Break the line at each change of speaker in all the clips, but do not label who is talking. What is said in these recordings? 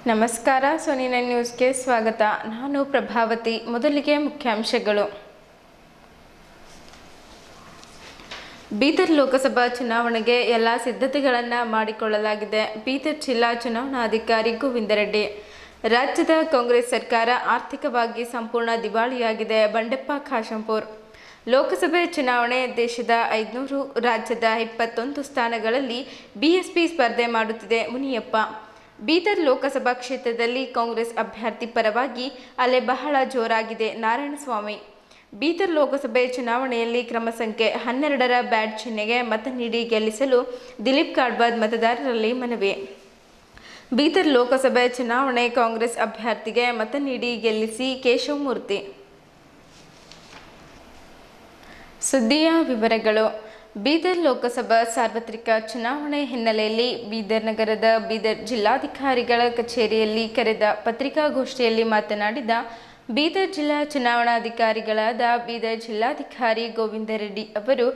ನಮಸ್ಕಾರ. ಸೋನಿ9 ನ್ಯೂಸ್ಗೆ ಸ್ವಾಗತ. ನಾನು ಪ್ರಭಾವತಿ. ಮೊದಲಿಗೆ ಮುಖ್ಯಾಂಶಗಳು. ಬೀದರ್ ಲೋಕಸಭಾ ಚುನಾವಣೆಗೆ ಎಲ್ಲ ಸಿದ್ಧತೆಗಳನ್ನು ಮಾಡಿಕೊಳ್ಳಲಾಗಿದೆ. ಬೀದರ್ ಜಿಲ್ಲಾ ಚುನಾವಣಾಧಿಕಾರಿ ಗೋವಿಂದ ರೆಡ್ಡಿ. ರಾಜ್ಯದ ಕಾಂಗ್ರೆಸ್ ಸರ್ಕಾರ ಆರ್ಥಿಕವಾಗಿ ಸಂಪೂರ್ಣ ದಿವಾಳಿಯಾಗಿದೆ. ಬಂಡೆಪ್ಪ ಖಾಶಂಪುರ್. ಲೋಕಸಭೆ ಚುನಾವಣೆ ದೇಶದ 500, ರಾಜ್ಯದ 21 ಸ್ಥಾನಗಳಲ್ಲಿ ಬಿಎಸ್ಪಿ ಸ್ಪರ್ಧೆ ಮಾಡುತ್ತಿದೆ. ಮುನಿಯಪ್ಪ. ಬೀದರ್ ಲೋಕಸಭಾ ಕ್ಷೇತ್ರದಲ್ಲಿ ಕಾಂಗ್ರೆಸ್ ಅಭ್ಯರ್ಥಿ ಪರವಾಗಿ ಅಲೆ ಬಹಳ ಜೋರಾಗಿದೆ. ನಾರಾಯಣಸ್ವಾಮಿ. ಬೀದರ್ ಲೋಕಸಭೆ ಚುನಾವಣೆಯಲ್ಲಿ ಕ್ರಮ ಸಂಖ್ಯೆ 12ರ ಬ್ಯಾಟ್ ಚಿಹ್ನೆಗೆ ಮತ ನೀಡಿ ಗೆಲ್ಲಿಸಲು ದಿಲೀಪ್ ಕಾಡ್ಬಾದ್ ಮತದಾರರಲ್ಲಿ ಮನವಿ. ಬೀದರ್ ಲೋಕಸಭೆ ಚುನಾವಣೆ ಕಾಂಗ್ರೆಸ್ ಅಭ್ಯರ್ಥಿಗೆ ಮತ ನೀಡಿ ಗೆಲ್ಲಿಸಿ ಕೇಶವಮೂರ್ತಿ. ಸುದ್ದಿಯ ವಿವರಗಳು. ಬೀದರ್ ಲೋಕಸಭಾ ಸಾರ್ವತ್ರಿಕ ಚುನಾವಣೆ ಹಿನ್ನೆಲೆಯಲ್ಲಿ ಬೀದರ್ ನಗರದ ಬೀದರ್ ಜಿಲ್ಲಾಧಿಕಾರಿಗಳ ಕಚೇರಿಯಲ್ಲಿ ಕರೆದ ಪತ್ರಿಕಾಗೋಷ್ಠಿಯಲ್ಲಿ ಮಾತನಾಡಿದ ಬೀದರ್ ಜಿಲ್ಲಾ ಚುನಾವಣಾಧಿಕಾರಿಗಳಾದ ಬೀದರ್ ಜಿಲ್ಲಾಧಿಕಾರಿ ಗೋವಿಂದ ರೆಡ್ಡಿ ಅವರು,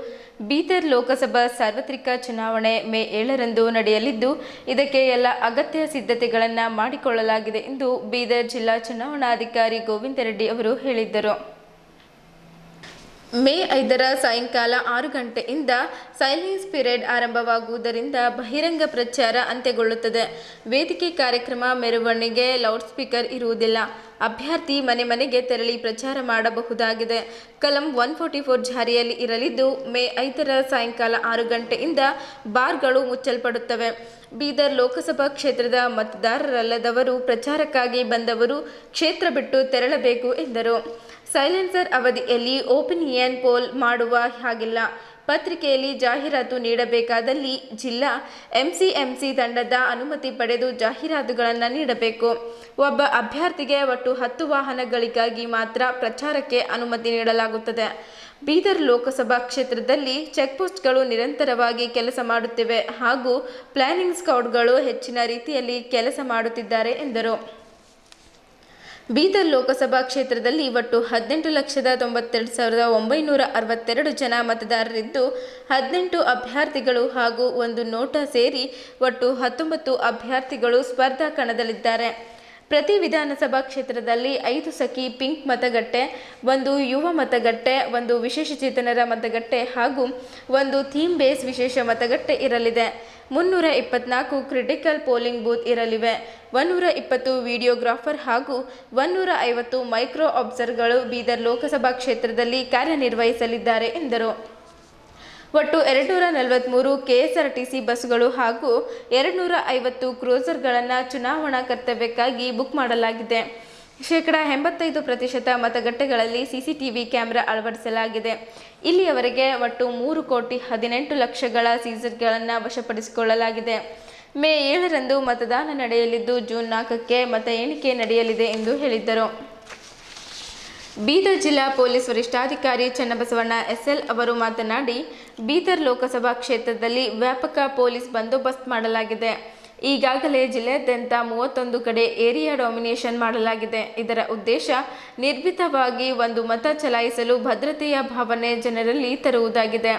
ಬೀದರ್ ಲೋಕಸಭಾ ಸಾರ್ವತ್ರಿಕ ಚುನಾವಣೆ ಮೇ 7ರಂದು ನಡೆಯಲಿದ್ದು, ಇದಕ್ಕೆ ಎಲ್ಲ ಅಗತ್ಯ ಸಿದ್ಧತೆಗಳನ್ನು ಮಾಡಿಕೊಳ್ಳಲಾಗಿದೆ ಎಂದು ಬೀದರ್ ಜಿಲ್ಲಾ ಚುನಾವಣಾಧಿಕಾರಿ ಗೋವಿಂದ ರೆಡ್ಡಿ ಅವರು ಹೇಳಿದ್ದರು. ಮೇ 5ರ ಸಾಯಂಕಾಲ 6 ಗಂಟೆಯಿಂದ ಸೈಲೆನ್ಸ್ ಪೀರಿಯಡ್ ಆರಂಭವಾಗುವುದರಿಂದ ಬಹಿರಂಗ ಪ್ರಚಾರ ಅಂತ್ಯಗೊಳ್ಳುತ್ತದೆ. ವೇದಿಕೆ ಕಾರ್ಯಕ್ರಮ, ಮೆರವಣಿಗೆ, ಲೌಡ್ ಸ್ಪೀಕರ್ ಇರುವುದಿಲ್ಲ. ಅಭ್ಯರ್ಥಿ ಮನೆ ಮನೆಗೆ ತೆರಳಿ ಪ್ರಚಾರ ಮಾಡಬಹುದಾಗಿದೆ. ಕಲಂ 144 ಜಾರಿಯಲ್ಲಿ ಇರಲಿದ್ದು, ಮೇ 5ರ ಸಾಯಂಕಾಲ 6 ಗಂಟೆಯಿಂದ ಬಾರ್ಗಳು ಮುಚ್ಚಲ್ಪಡುತ್ತವೆ. ಬೀದರ್ ಲೋಕಸಭಾ ಕ್ಷೇತ್ರದ ಮತದಾರರಲ್ಲದವರು ಪ್ರಚಾರಕ್ಕಾಗಿ ಬಂದವರು ಕ್ಷೇತ್ರ ಬಿಟ್ಟು ತೆರಳಬೇಕು ಎಂದರು. ಸೈಲೆನ್ಸರ್ ಅವಧಿಯಲ್ಲಿ ಒಪಿನಿಯನ್ ಪೋಲ್ ಮಾಡುವ ಹಾಗಿಲ್ಲ. ಪತ್ರಿಕೆಯಲ್ಲಿ ಜಾಹೀರಾತು ನೀಡಬೇಕಾದಲ್ಲಿ ಜಿಲ್ಲಾ ಎಂಸಿಎಂಸಿ ತಂಡದ ಅನುಮತಿ ಪಡೆದು ಜಾಹೀರಾತುಗಳನ್ನು ನೀಡಬೇಕು. ಒಬ್ಬ ಅಭ್ಯರ್ಥಿಗೆ ಒಟ್ಟು 10 ವಾಹನಗಳಿಗಾಗಿ ಮಾತ್ರ ಪ್ರಚಾರಕ್ಕೆ ಅನುಮತಿ ನೀಡಲಾಗುತ್ತದೆ. ಬೀದರ್ ಲೋಕಸಭಾ ಕ್ಷೇತ್ರದಲ್ಲಿ ಚೆಕ್ಪೋಸ್ಟ್ಗಳು ನಿರಂತರವಾಗಿ ಕೆಲಸ ಮಾಡುತ್ತಿವೆ ಹಾಗೂ ಪ್ಲಾನಿಂಗ್ ಸ್ಕ್ವಾಡ್ಗಳು ಹೆಚ್ಚಿನ ರೀತಿಯಲ್ಲಿ ಕೆಲಸ ಮಾಡುತ್ತಿದ್ದಾರೆ ಎಂದರು. ಬೀದರ್ ಲೋಕಸಭಾ ಕ್ಷೇತ್ರದಲ್ಲಿ ಒಟ್ಟು 18,92,962 ಜನ ಮತದಾರರಿದ್ದು, 18 ಅಭ್ಯರ್ಥಿಗಳು ಹಾಗೂ 1 ನೋಟಾ ಸೇರಿ ಒಟ್ಟು 19 ಅಭ್ಯರ್ಥಿಗಳು ಸ್ಪರ್ಧಾ ಕಣದಲ್ಲಿದ್ದಾರೆ. ಪ್ರತಿ ವಿಧಾನಸಭಾ ಕ್ಷೇತ್ರದಲ್ಲಿ 5 ಸಖಿ ಪಿಂಕ್ ಮತಗಟ್ಟೆ, 1 ಯುವ ಮತಗಟ್ಟೆ, 1 ವಿಶೇಷಚೇತನರ ಮತಗಟ್ಟೆ ಹಾಗೂ 1 ಥೀಮ್ ಬೇಸ್ ವಿಶೇಷ ಮತಗಟ್ಟೆ ಇರಲಿದೆ. 324 ಕ್ರಿಟಿಕಲ್ ಪೋಲಿಂಗ್ ಬೂತ್ ಇರಲಿವೆ. 120 ವಿಡಿಯೋಗ್ರಾಫರ್ ಹಾಗೂ 150 ಮೈಕ್ರೋ ಅಬ್ಸರ್ವರ್ಗಳು ಬೀದರ್ ಲೋಕಸಭಾ ಕ್ಷೇತ್ರದಲ್ಲಿ ಕಾರ್ಯನಿರ್ವಹಿಸಲಿದ್ದಾರೆ ಎಂದರು. ಒಟ್ಟು 243 ಕೆಎಸ್ಆರ್ಟಿಸಿ ಬಸ್ಸುಗಳು ಹಾಗೂ 250 ಕ್ರೂಸರ್ಗಳನ್ನು ಚುನಾವಣಾ ಕರ್ತವ್ಯಕ್ಕಾಗಿ ಬುಕ್ ಮಾಡಲಾಗಿದೆ. 85% ಮತಗಟ್ಟೆಗಳಲ್ಲಿ ಸಿಸಿಟಿವಿ ಕ್ಯಾಮೆರಾ ಅಳವಡಿಸಲಾಗಿದೆ. ಇಲ್ಲಿಯವರೆಗೆ ಒಟ್ಟು 3,18,00,000ಗಳ ಸೀಸರ್ಗಳನ್ನು ವಶಪಡಿಸಿಕೊಳ್ಳಲಾಗಿದೆ. ಮೇ 7ರಂದು ಮತದಾನ ನಡೆಯಲಿದ್ದು, ಜೂನ್ 4ಕ್ಕೆ ಮತ ಎಣಿಕೆ ನಡೆಯಲಿದೆ ಎಂದು ಹೇಳಿದ್ದರು. ಬೀದರ್ ಜಿಲ್ಲಾ ಪೊಲೀಸ್ ವರಿಷ್ಠಾಧಿಕಾರಿ ಚನ್ನಬಸವಣ್ಣ ಎಸ್ಎಲ್ ಅವರು ಮಾತನಾಡಿ, ಬೀದರ್ ಲೋಕಸಭಾ ಕ್ಷೇತ್ರದಲ್ಲಿ ವ್ಯಾಪಕ ಪೊಲೀಸ್ ಬಂದೋಬಸ್ತ್ ಮಾಡಲಾಗಿದೆ. ಈಗಾಗಲೇ ಜಿಲ್ಲೆಯಾದ್ಯಂತ 31 ಕಡೆ ಏರಿಯಾ ಡಾಮಿನೇಷನ್ ಮಾಡಲಾಗಿದೆ. ಇದರ ಉದ್ದೇಶ ನಿರ್ಭೀತವಾಗಿ ಒಂದು ಮತ ಚಲಾಯಿಸಲು ಭದ್ರತೆಯ ಭಾವನೆ ಜನರಲ್ಲಿ ತರುವುದಾಗಿದೆ.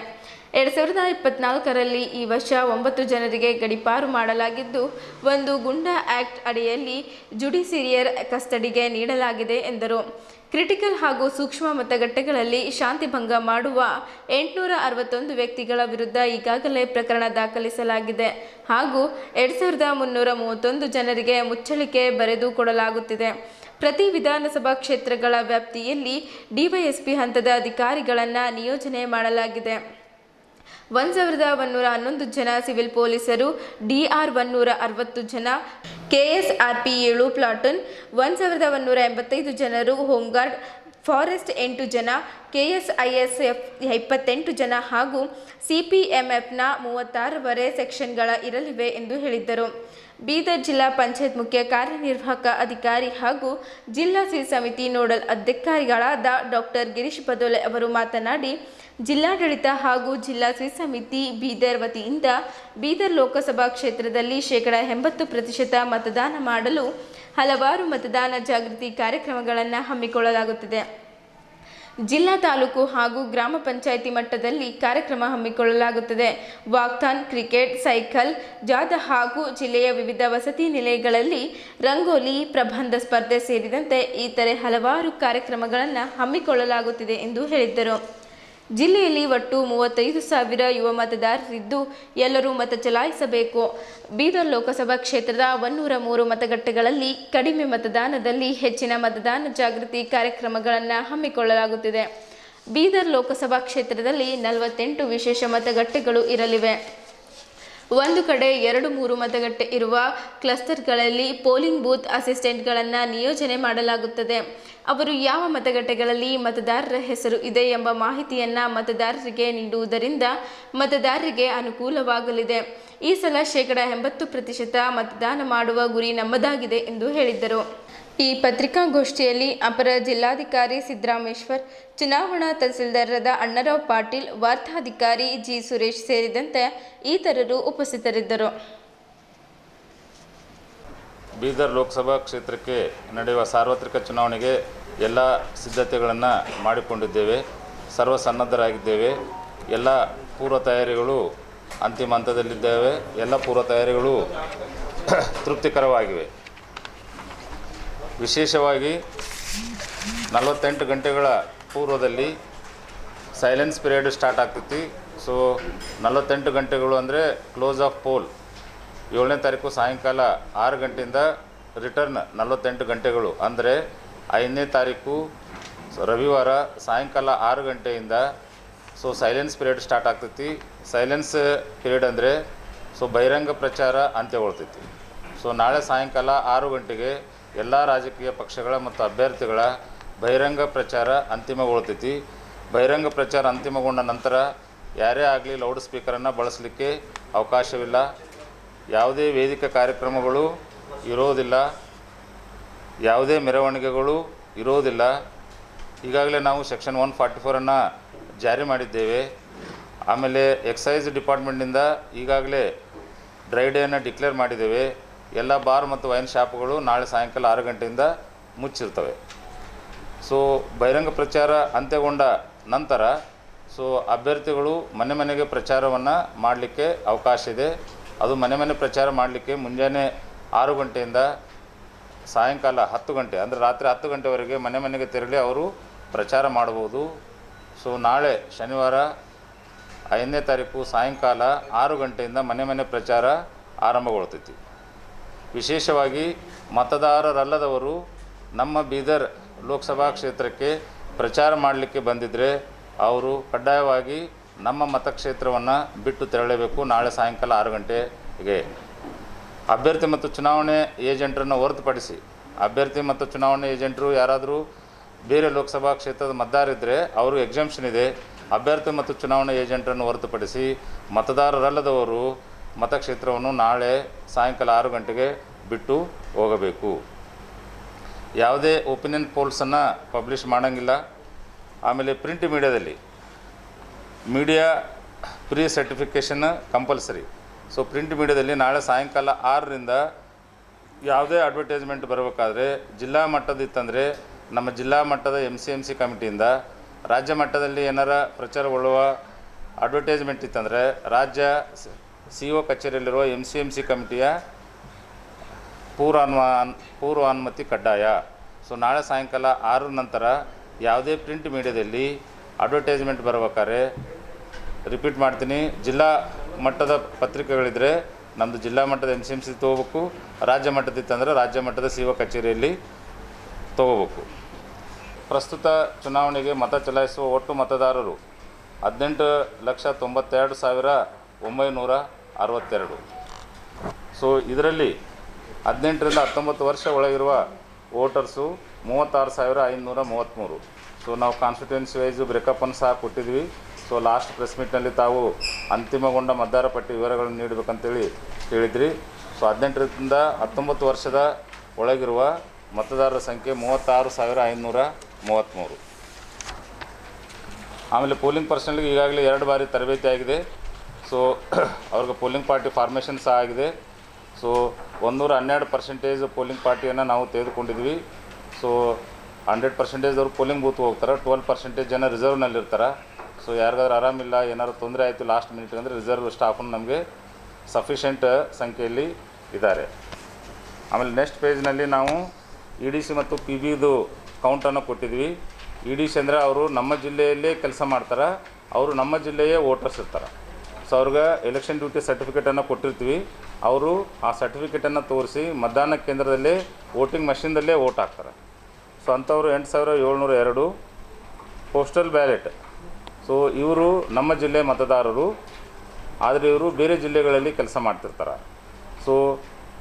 2024ರಲ್ಲಿ ಈ ವರ್ಷ 9 ಜನರಿಗೆ ಗಡೀಪಾರು ಮಾಡಲಾಗಿದ್ದು, 1 ಗುಂಡಾ ಆಕ್ಟ್ ಅಡಿಯಲ್ಲಿ ಜುಡಿಷಿಯರಿ ಕಸ್ಟಡಿಗೆ ನೀಡಲಾಗಿದೆ ಎಂದರು. ಕ್ರಿಟಿಕಲ್ ಹಾಗೂ ಸೂಕ್ಷ್ಮ ಮತಗಟ್ಟೆಗಳಲ್ಲಿ ಶಾಂತಿ ಭಂಗ ಮಾಡುವ 861 ವ್ಯಕ್ತಿಗಳ ವಿರುದ್ಧ ಈಗಾಗಲೇ ಪ್ರಕರಣ ದಾಖಲಿಸಲಾಗಿದೆ ಹಾಗೂ 2331 ಜನರಿಗೆ ಮುಚ್ಚಳಿಕೆ ಬರೆದು ಕೊಡಲಾಗುತ್ತಿದೆ. ಪ್ರತಿ ವಿಧಾನಸಭಾ ಕ್ಷೇತ್ರಗಳ ವ್ಯಾಪ್ತಿಯಲ್ಲಿ ಡಿವೈಎಸ್ಪಿ ಹಂತದ ಅಧಿಕಾರಿಗಳನ್ನು ನಿಯೋಜನೆ ಮಾಡಲಾಗಿದೆ. 1111 ಜನ ಸಿವಿಲ್ ಪೊಲೀಸರು, ಡಿಆರ್ 160 ಜನ, ಕೆಎಸ್ಆರ್ಪಿ 7 ಪ್ಲಾಟೂನ್, 1185 ಜನರು ಹೋಂಗಾರ್ಡ್, ಫಾರೆಸ್ಟ್ 8 ಜನ, ಕೆಎಸ್ಐಎಸ್ಎಫ್ 28 ಜನ ಹಾಗೂ ಸಿಪಿಎಂಎಫ್ನ 36 ಸೆಕ್ಷನ್ಗಳ ಇರಲಿವೆ ಎಂದು ಹೇಳಿದ್ದರು. ಬೀದರ್ ಜಿಲ್ಲಾ ಪಂಚಾಯತ್ ಮುಖ್ಯ ಕಾರ್ಯನಿರ್ವಾಹಕ ಅಧಿಕಾರಿ ಹಾಗೂ ಜಿಲ್ಲಾ ಸ್ವೀಪ್ ಸಮಿತಿ ನೋಡಲ್ ಅಧಿಕಾರಿಗಳಾದ ಡಾಕ್ಟರ್ ಗಿರೀಶ್ ಬದೋಲೆ ಅವರು ಮಾತನಾಡಿ, ಜಿಲ್ಲಾಡಳಿತ ಹಾಗೂ ಜಿಲ್ಲಾ ಸ್ವೀಪ್ ಸಮಿತಿ ಬೀದರ್ ವತಿಯಿಂದ ಬೀದರ್ ಲೋಕಸಭಾ ಕ್ಷೇತ್ರದಲ್ಲಿ 80% ಮತದಾನ ಮಾಡಲು ಹಲವಾರು ಮತದಾನ ಜಾಗೃತಿ ಕಾರ್ಯಕ್ರಮಗಳನ್ನು ಹಮ್ಮಿಕೊಳ್ಳಲಾಗುತ್ತಿದೆ. ಜಿಲ್ಲಾ ತಾಲೂಕು ಹಾಗೂ ಗ್ರಾಮ ಪಂಚಾಯಿತಿ ಮಟ್ಟದಲ್ಲಿ ಕಾರ್ಯಕ್ರಮ ಹಮ್ಮಿಕೊಳ್ಳಲಾಗುತ್ತದೆ. ವಾಕ್ಥಾನ್, ಕ್ರಿಕೆಟ್, ಸೈಕಲ್ ಜಾಥಾ ಹಾಗೂ ಜಿಲ್ಲೆಯ ವಿವಿಧ ವಸತಿ ನಿಲಯಗಳಲ್ಲಿ ರಂಗೋಲಿ, ಪ್ರಬಂಧ ಸ್ಪರ್ಧೆ ಸೇರಿದಂತೆ ಇತರೆ ಹಲವಾರು ಕಾರ್ಯಕ್ರಮಗಳನ್ನು ಹಮ್ಮಿಕೊಳ್ಳಲಾಗುತ್ತಿದೆ ಎಂದು ಹೇಳಿದ್ದರು. ಜಿಲ್ಲೆಯಲ್ಲಿ ಒಟ್ಟು 35,000 ಯುವ ಮತದಾರರಿದ್ದು ಎಲ್ಲರೂ ಮತ ಚಲಾಯಿಸಬೇಕು. ಬೀದರ್ ಲೋಕಸಭಾ ಕ್ಷೇತ್ರದ 103 ಮತಗಟ್ಟೆಗಳಲ್ಲಿ ಕಡಿಮೆ ಮತದಾನದಲ್ಲಿ ಹೆಚ್ಚಿನ ಮತದಾನ ಜಾಗೃತಿ ಕಾರ್ಯಕ್ರಮಗಳನ್ನು ಹಮ್ಮಿಕೊಳ್ಳಲಾಗುತ್ತಿದೆ. ಬೀದರ್ ಲೋಕಸಭಾ ಕ್ಷೇತ್ರದಲ್ಲಿ 48 ವಿಶೇಷ ಮತಗಟ್ಟೆಗಳು ಇರಲಿವೆ. ಒಂದು ಕಡೆ 2-3 ಮತಗಟ್ಟೆ ಇರುವ ಕ್ಲಸ್ಟರ್ಗಳಲ್ಲಿ ಪೋಲಿಂಗ್ ಬೂತ್ ಅಸಿಸ್ಟೆಂಟ್ಗಳನ್ನು ನಿಯೋಜನೆ ಮಾಡಲಾಗುತ್ತದೆ. ಅವರು ಯಾವ ಮತಗಟ್ಟೆಗಳಲ್ಲಿ ಮತದಾರರ ಹೆಸರು ಇದೆ ಎಂಬ ಮಾಹಿತಿಯನ್ನು ಮತದಾರರಿಗೆ ನೀಡುವುದರಿಂದ ಮತದಾರರಿಗೆ ಅನುಕೂಲವಾಗಲಿದೆ. ಈ ಸಲ 80% ಮತದಾನ ಮಾಡುವ ಗುರಿ ನಮ್ಮದಾಗಿದೆ ಎಂದು ಹೇಳಿದ್ದರು. ಈ ಪತ್ರಿಕಾಗೋಷ್ಠಿಯಲ್ಲಿ ಅಪರ ಜಿಲ್ಲಾಧಿಕಾರಿ ಸಿದ್ದರಾಮೇಶ್ವರ್, ಚುನಾವಣಾ ತಹಸೀಲ್ದಾರರಾದ ಅಣ್ಣರಾವ್ ಪಾಟೀಲ್, ವಾರ್ತಾಧಿಕಾರಿ ಜಿ. ಸುರೇಶ್ ಸೇರಿದಂತೆ ಇತರರು ಉಪಸ್ಥಿತರಿದ್ದರು.
ಬೀದರ್ ಲೋಕಸಭಾ ಕ್ಷೇತ್ರಕ್ಕೆ ನಡೆಯುವ ಸಾರ್ವತ್ರಿಕ ಚುನಾವಣೆಗೆ ಎಲ್ಲ ಸಿದ್ಧತೆಗಳನ್ನು ಮಾಡಿಕೊಂಡಿದ್ದೇವೆ. ಸರ್ವಸನ್ನದ್ಧರಾಗಿದ್ದೇವೆ. ಎಲ್ಲ ಪೂರ್ವ ತಯಾರಿಗಳು ಅಂತಿಮ ಹಂತದಲ್ಲಿದ್ದೇವೆ. ಎಲ್ಲ ಪೂರ್ವ ತಯಾರಿಗಳು ತೃಪ್ತಿಕರವಾಗಿವೆ. ವಿಶೇಷವಾಗಿ 48 ಗಂಟೆಗಳ ಪೂರ್ವದಲ್ಲಿ ಸೈಲೆನ್ಸ್ ಪೀರಿಯಡ್ ಸ್ಟಾರ್ಟ್ ಆಗ್ತೈತಿ. ಸೊ 48 ಗಂಟೆಗಳು ಅಂದರೆ ಕ್ಲೋಸ್ ಆಫ್ ಪೋಲ್ 7ನೇ ತಾರೀಕು ಸಾಯಂಕಾಲ 6 ಗಂಟೆಯಿಂದ ರಿಟರ್ನ್ 48 ಗಂಟೆಗಳು ಅಂದರೆ 5ನೇ ತಾರೀಕು ರವಿವಾರ ಸಾಯಂಕಾಲ 6 ಗಂಟೆಯಿಂದ ಸೊ ಸೈಲೆನ್ಸ್ ಪೀರಿಯಡ್ ಸ್ಟಾರ್ಟ್ ಆಗ್ತೈತಿ. ಸೈಲೆನ್ಸ್ ಪೀರಿಯಡ್ ಅಂದರೆ ಸೊ ಬಹಿರಂಗ ಪ್ರಚಾರ ಅಂತ್ಯಗೊಳ್ತೈತಿ. ಸೊ ನಾಳೆ ಸಾಯಂಕಾಲ 6 ಗಂಟೆಗೆ ಎಲ್ಲ ರಾಜಕೀಯ ಪಕ್ಷಗಳ ಮತ್ತು ಅಭ್ಯರ್ಥಿಗಳ ಬಹಿರಂಗ ಪ್ರಚಾರ ಅಂತಿಮಗೊಳ್ತೈತಿ. ಬಹಿರಂಗ ಪ್ರಚಾರ ಅಂತಿಮಗೊಂಡ ನಂತರ ಯಾರೇ ಆಗಲಿ ಲೌಡ್ ಸ್ಪೀಕರನ್ನು ಬಳಸಲಿಕ್ಕೆ ಅವಕಾಶವಿಲ್ಲ. ಯಾವುದೇ ವೇದಿಕೆ ಕಾರ್ಯಕ್ರಮಗಳು ಇರೋದಿಲ್ಲ. ಯಾವುದೇ ಮೆರವಣಿಗೆಗಳು ಇರೋದಿಲ್ಲ. ಈಗಾಗಲೇ ನಾವು ಸೆಕ್ಷನ್ 144 ಜಾರಿ ಮಾಡಿದ್ದೇವೆ. ಆಮೇಲೆ ಎಕ್ಸೈಸ್ ಡಿಪಾರ್ಟ್ಮೆಂಟ್ನಿಂದ ಈಗಾಗಲೇ ಡ್ರೈ ಡೇಯನ್ನು ಡಿಕ್ಲೇರ್ ಮಾಡಿದ್ದೇವೆ. ಎಲ್ಲ ಬಾರ್ ಮತ್ತು ವೈನ್ ಶಾಪ್ಗಳು ನಾಳೆ ಸಾಯಂಕಾಲ 6 ಗಂಟೆಯಿಂದ ಮುಚ್ಚಿರ್ತವೆ. ಸೊ ಬಹಿರಂಗ ಪ್ರಚಾರ ಅಂತ್ಯಗೊಂಡ ನಂತರ ಸೊ ಅಭ್ಯರ್ಥಿಗಳು ಮನೆ ಮನೆಗೆ ಪ್ರಚಾರವನ್ನು ಮಾಡಲಿಕ್ಕೆ ಅವಕಾಶ ಇದೆ. ಅದು ಮನೆ ಮನೆ ಪ್ರಚಾರ ಮಾಡಲಿಕ್ಕೆ ಮುಂಜಾನೆ 6 ಗಂಟೆಯಿಂದ ಸಾಯಂಕಾಲ 10 ಗಂಟೆ ಅಂದರೆ ರಾತ್ರಿ 10 ಗಂಟೆವರೆಗೆ ಮನೆ ಮನೆಗೆ ತೆರಳಿ ಅವರು ಪ್ರಚಾರ ಮಾಡ್ಬೋದು. ಸೊ ನಾಳೆ ಶನಿವಾರ 5ನೇ ತಾರೀಕು ಸಾಯಂಕಾಲ 6 ಗಂಟೆಯಿಂದ ಮನೆ ಮನೆ ಪ್ರಚಾರ ಆರಂಭಗೊಳ್ತೈತಿ. ವಿಶೇಷವಾಗಿ ಮತದಾರರಲ್ಲದವರು ನಮ್ಮ ಬೀದರ್ ಲೋಕಸಭಾ ಕ್ಷೇತ್ರಕ್ಕೆ ಪ್ರಚಾರ ಮಾಡಲಿಕ್ಕೆ ಬಂದಿದ್ದರೆ ಅವರು ಕಡ್ಡಾಯವಾಗಿ ನಮ್ಮ ಮತಕ್ಷೇತ್ರವನ್ನು ಬಿಟ್ಟು ತೆರಳಬೇಕು. ನಾಳೆ ಸಾಯಂಕಾಲ 6 ಗಂಟೆಗೆ ಅಭ್ಯರ್ಥಿ ಮತ್ತು ಚುನಾವಣೆ ಏಜೆಂಟರನ್ನು ಹೊರತುಪಡಿಸಿ ಅಭ್ಯರ್ಥಿ ಮತ್ತು ಚುನಾವಣೆ ಏಜೆಂಟರು ಯಾರಾದರೂ ಬೇರೆ ಲೋಕಸಭಾ ಕ್ಷೇತ್ರದ ಮತದಾರರಿದ್ದರೆ ಅವರು ಎಕ್ಸಂಪ್ಷನ್ ಇದೆ. ಅಭ್ಯರ್ಥಿ ಮತ್ತು ಚುನಾವಣಾ ಏಜೆಂಟರನ್ನು ಹೊರತುಪಡಿಸಿ ಮತದಾರರಲ್ಲದವರು ಮತಕ್ಷೇತ್ರವನ್ನು ನಾಳೆ ಸಾಯಂಕಾಲ 6 ಗಂಟೆಗೆ ಬಿಟ್ಟು ಹೋಗಬೇಕು. ಯಾವುದೇ ಒಪಿನಿಯನ್ ಪೋಲ್ಸನ್ನು ಪಬ್ಲಿಷ್ ಮಾಡೋಂಗಿಲ್ಲ. ಆಮೇಲೆ ಪ್ರಿಂಟ್ ಮೀಡಿಯಾದಲ್ಲಿ media pre certification compulsory. So print ಮೀಡಿಯಾದಲ್ಲಿ ನಾಳೆ ಸಾಯಂಕಾಲ 6ರಿಂದ ಯಾವುದೇ ಅಡ್ವರ್ಟೈಸ್ಮೆಂಟ್ ಬರಬೇಕಾದ್ರೆ ಜಿಲ್ಲಾ ಮಟ್ಟದಿತ್ತಂದರೆ ನಮ್ಮ ಜಿಲ್ಲಾ ಮಟ್ಟದ MCMC ಕಮಿಟಿಯಿಂದ, ರಾಜ್ಯ ಮಟ್ಟದಲ್ಲಿ ಏನಾರ ಪ್ರಚಾರಗೊಳ್ಳುವ ಅಡ್ವರ್ಟೈಸ್ಮೆಂಟ್ ಇತ್ತಂದರೆ ರಾಜ್ಯ CO ಕಚೇರಿಯಲ್ಲಿರುವ MCMC ಕಮಿಟಿಯ ಪೂರ್ವಾನುಮತಿ ಕಡ್ಡಾಯ. ಸೊ ನಾಳೆ ಸಾಯಂಕಾಲ 6 ನಂತರ ಯಾವುದೇ ಪ್ರಿಂಟ್ ಮೀಡಿಯಾದಲ್ಲಿ ಅಡ್ವರ್ಟೈಸ್ಮೆಂಟ್ ಬರಬೇಕಾದ್ರೆ ರಿಪೀಟ್ ಮಾಡ್ತೀನಿ, ಜಿಲ್ಲಾ ಮಟ್ಟದ ಪತ್ರಿಕೆಗಳಿದ್ದರೆ ನಮ್ಮದು ಜಿಲ್ಲಾ ಮಟ್ಟದ MCMC ತೊಗೋಬೇಕು. ರಾಜ್ಯ ಮಟ್ಟದಿತ್ತಂದರೆ ರಾಜ್ಯ ಮಟ್ಟದ CO ಕಚೇರಿಯಲ್ಲಿ ತೊಗೋಬೇಕು. ಪ್ರಸ್ತುತ ಚುನಾವಣೆಗೆ ಮತ ಚಲಾಯಿಸುವ ಒಟ್ಟು ಮತದಾರರು 18,92,962. ಸೊ ಇದರಲ್ಲಿ 18ರಿಂದ 19 ವರ್ಷ ಒಳಗಿರುವ ವೋಟರ್ಸು 36,533. ಸೊ ನಾವು ಕಾನ್ಸ್ಟಿಟ್ಯೂನ್ಸಿ ವೈಸು ಬ್ರೇಕಪ್ಪನ್ನು ಸಹ ಕೊಟ್ಟಿದ್ವಿ. ಸೊ ಲಾಸ್ಟ್ ಪ್ರೆಸ್ ಮೀಟ್ನಲ್ಲಿ ತಾವು ಅಂತಿಮಗೊಂಡ ಮತದಾರ ಪಟ್ಟಿ ವಿವರಗಳನ್ನು ನೀಡಬೇಕಂತೇಳಿ ಹೇಳಿದ್ರಿ. ಸೊ 18ರಿಂದ 19 ವರ್ಷದ ಒಳಗಿರುವ ಮತದಾರರ ಸಂಖ್ಯೆ 36,533. ಆಮೇಲೆ ಪೋಲಿಂಗ್ ಪರ್ಸನಲ್ಗೆ ಈಗಾಗಲೇ 2 ಬಾರಿ ತರಬೇತಿ ಆಗಿದೆ. ಸೊ ಅವ್ರಿಗೆ ಪೋಲಿಂಗ್ ಪಾರ್ಟಿ ಫಾರ್ಮೇಷನ್ ಸಹ ಆಗಿದೆ. ಸೊ 112% ಪೋಲಿಂಗ್ ಪಾರ್ಟಿಯನ್ನು ನಾವು ತೆಗೆದುಕೊಂಡಿದ್ವಿ. ಸೊ 100% ಅವ್ರು ಪೋಲಿಂಗ್ ಬೂತ್ ಹೋಗ್ತಾರೆ, 12% ಜನ ರಿಸರ್ವ್ನಲ್ಲಿರ್ತಾರೆ. ಸೊ ಯಾರಿಗಾದ್ರೂ ಆರಾಮಿಲ್ಲ, ಏನಾದ್ರು ತೊಂದರೆ ಆಯಿತು ಲಾಸ್ಟ್ ಮಿನಿಟ್ ಅಂದರೆ ರಿಸರ್ವ್ ಸ್ಟಾಫನ್ನು ನಮಗೆ ಸಫಿಷಿಯೆಂಟ್ ಸಂಖ್ಯೆಯಲ್ಲಿ ಇದ್ದಾರೆ. ಆಮೇಲೆ ನೆಕ್ಸ್ಟ್ ಪೇಜ್ನಲ್ಲಿ ನಾವು EDC ಮತ್ತು PBದು ಕೌಂಟನ್ನು ಕೊಟ್ಟಿದ್ವಿ. EDC ಅಂದರೆ ಅವರು ನಮ್ಮ ಜಿಲ್ಲೆಯಲ್ಲೇ ಕೆಲಸ ಮಾಡ್ತಾರೆ, ಅವರು ನಮ್ಮ ಜಿಲ್ಲೆಯೇ ವೋಟರ್ಸ್ ಇರ್ತಾರೆ. ಸೊ ಅವ್ರಿಗೆ ಎಲೆಕ್ಷನ್ ಡ್ಯೂಟಿ ಸರ್ಟಿಫಿಕೇಟನ್ನು ಕೊಟ್ಟಿರ್ತೀವಿ. ಅವರು ಆ ಸರ್ಟಿಫಿಕೇಟನ್ನು ತೋರಿಸಿ ಮತದಾನ ಕೇಂದ್ರದಲ್ಲೇ ವೋಟಿಂಗ್ ಮಷಿನ್ದಲ್ಲೇ ವೋಟ್ ಹಾಕ್ತಾರೆ. ಸೊ ಅಂಥವ್ರು 8702 ಪೋಸ್ಟಲ್ ಬ್ಯಾಲೆಟ್. ಸೊ ಇವರು ನಮ್ಮ ಜಿಲ್ಲೆ ಮತದಾರರು, ಆದರೆ ಇವರು ಬೇರೆ ಜಿಲ್ಲೆಗಳಲ್ಲಿ ಕೆಲಸ ಮಾಡ್ತಿರ್ತಾರೆ. ಸೊ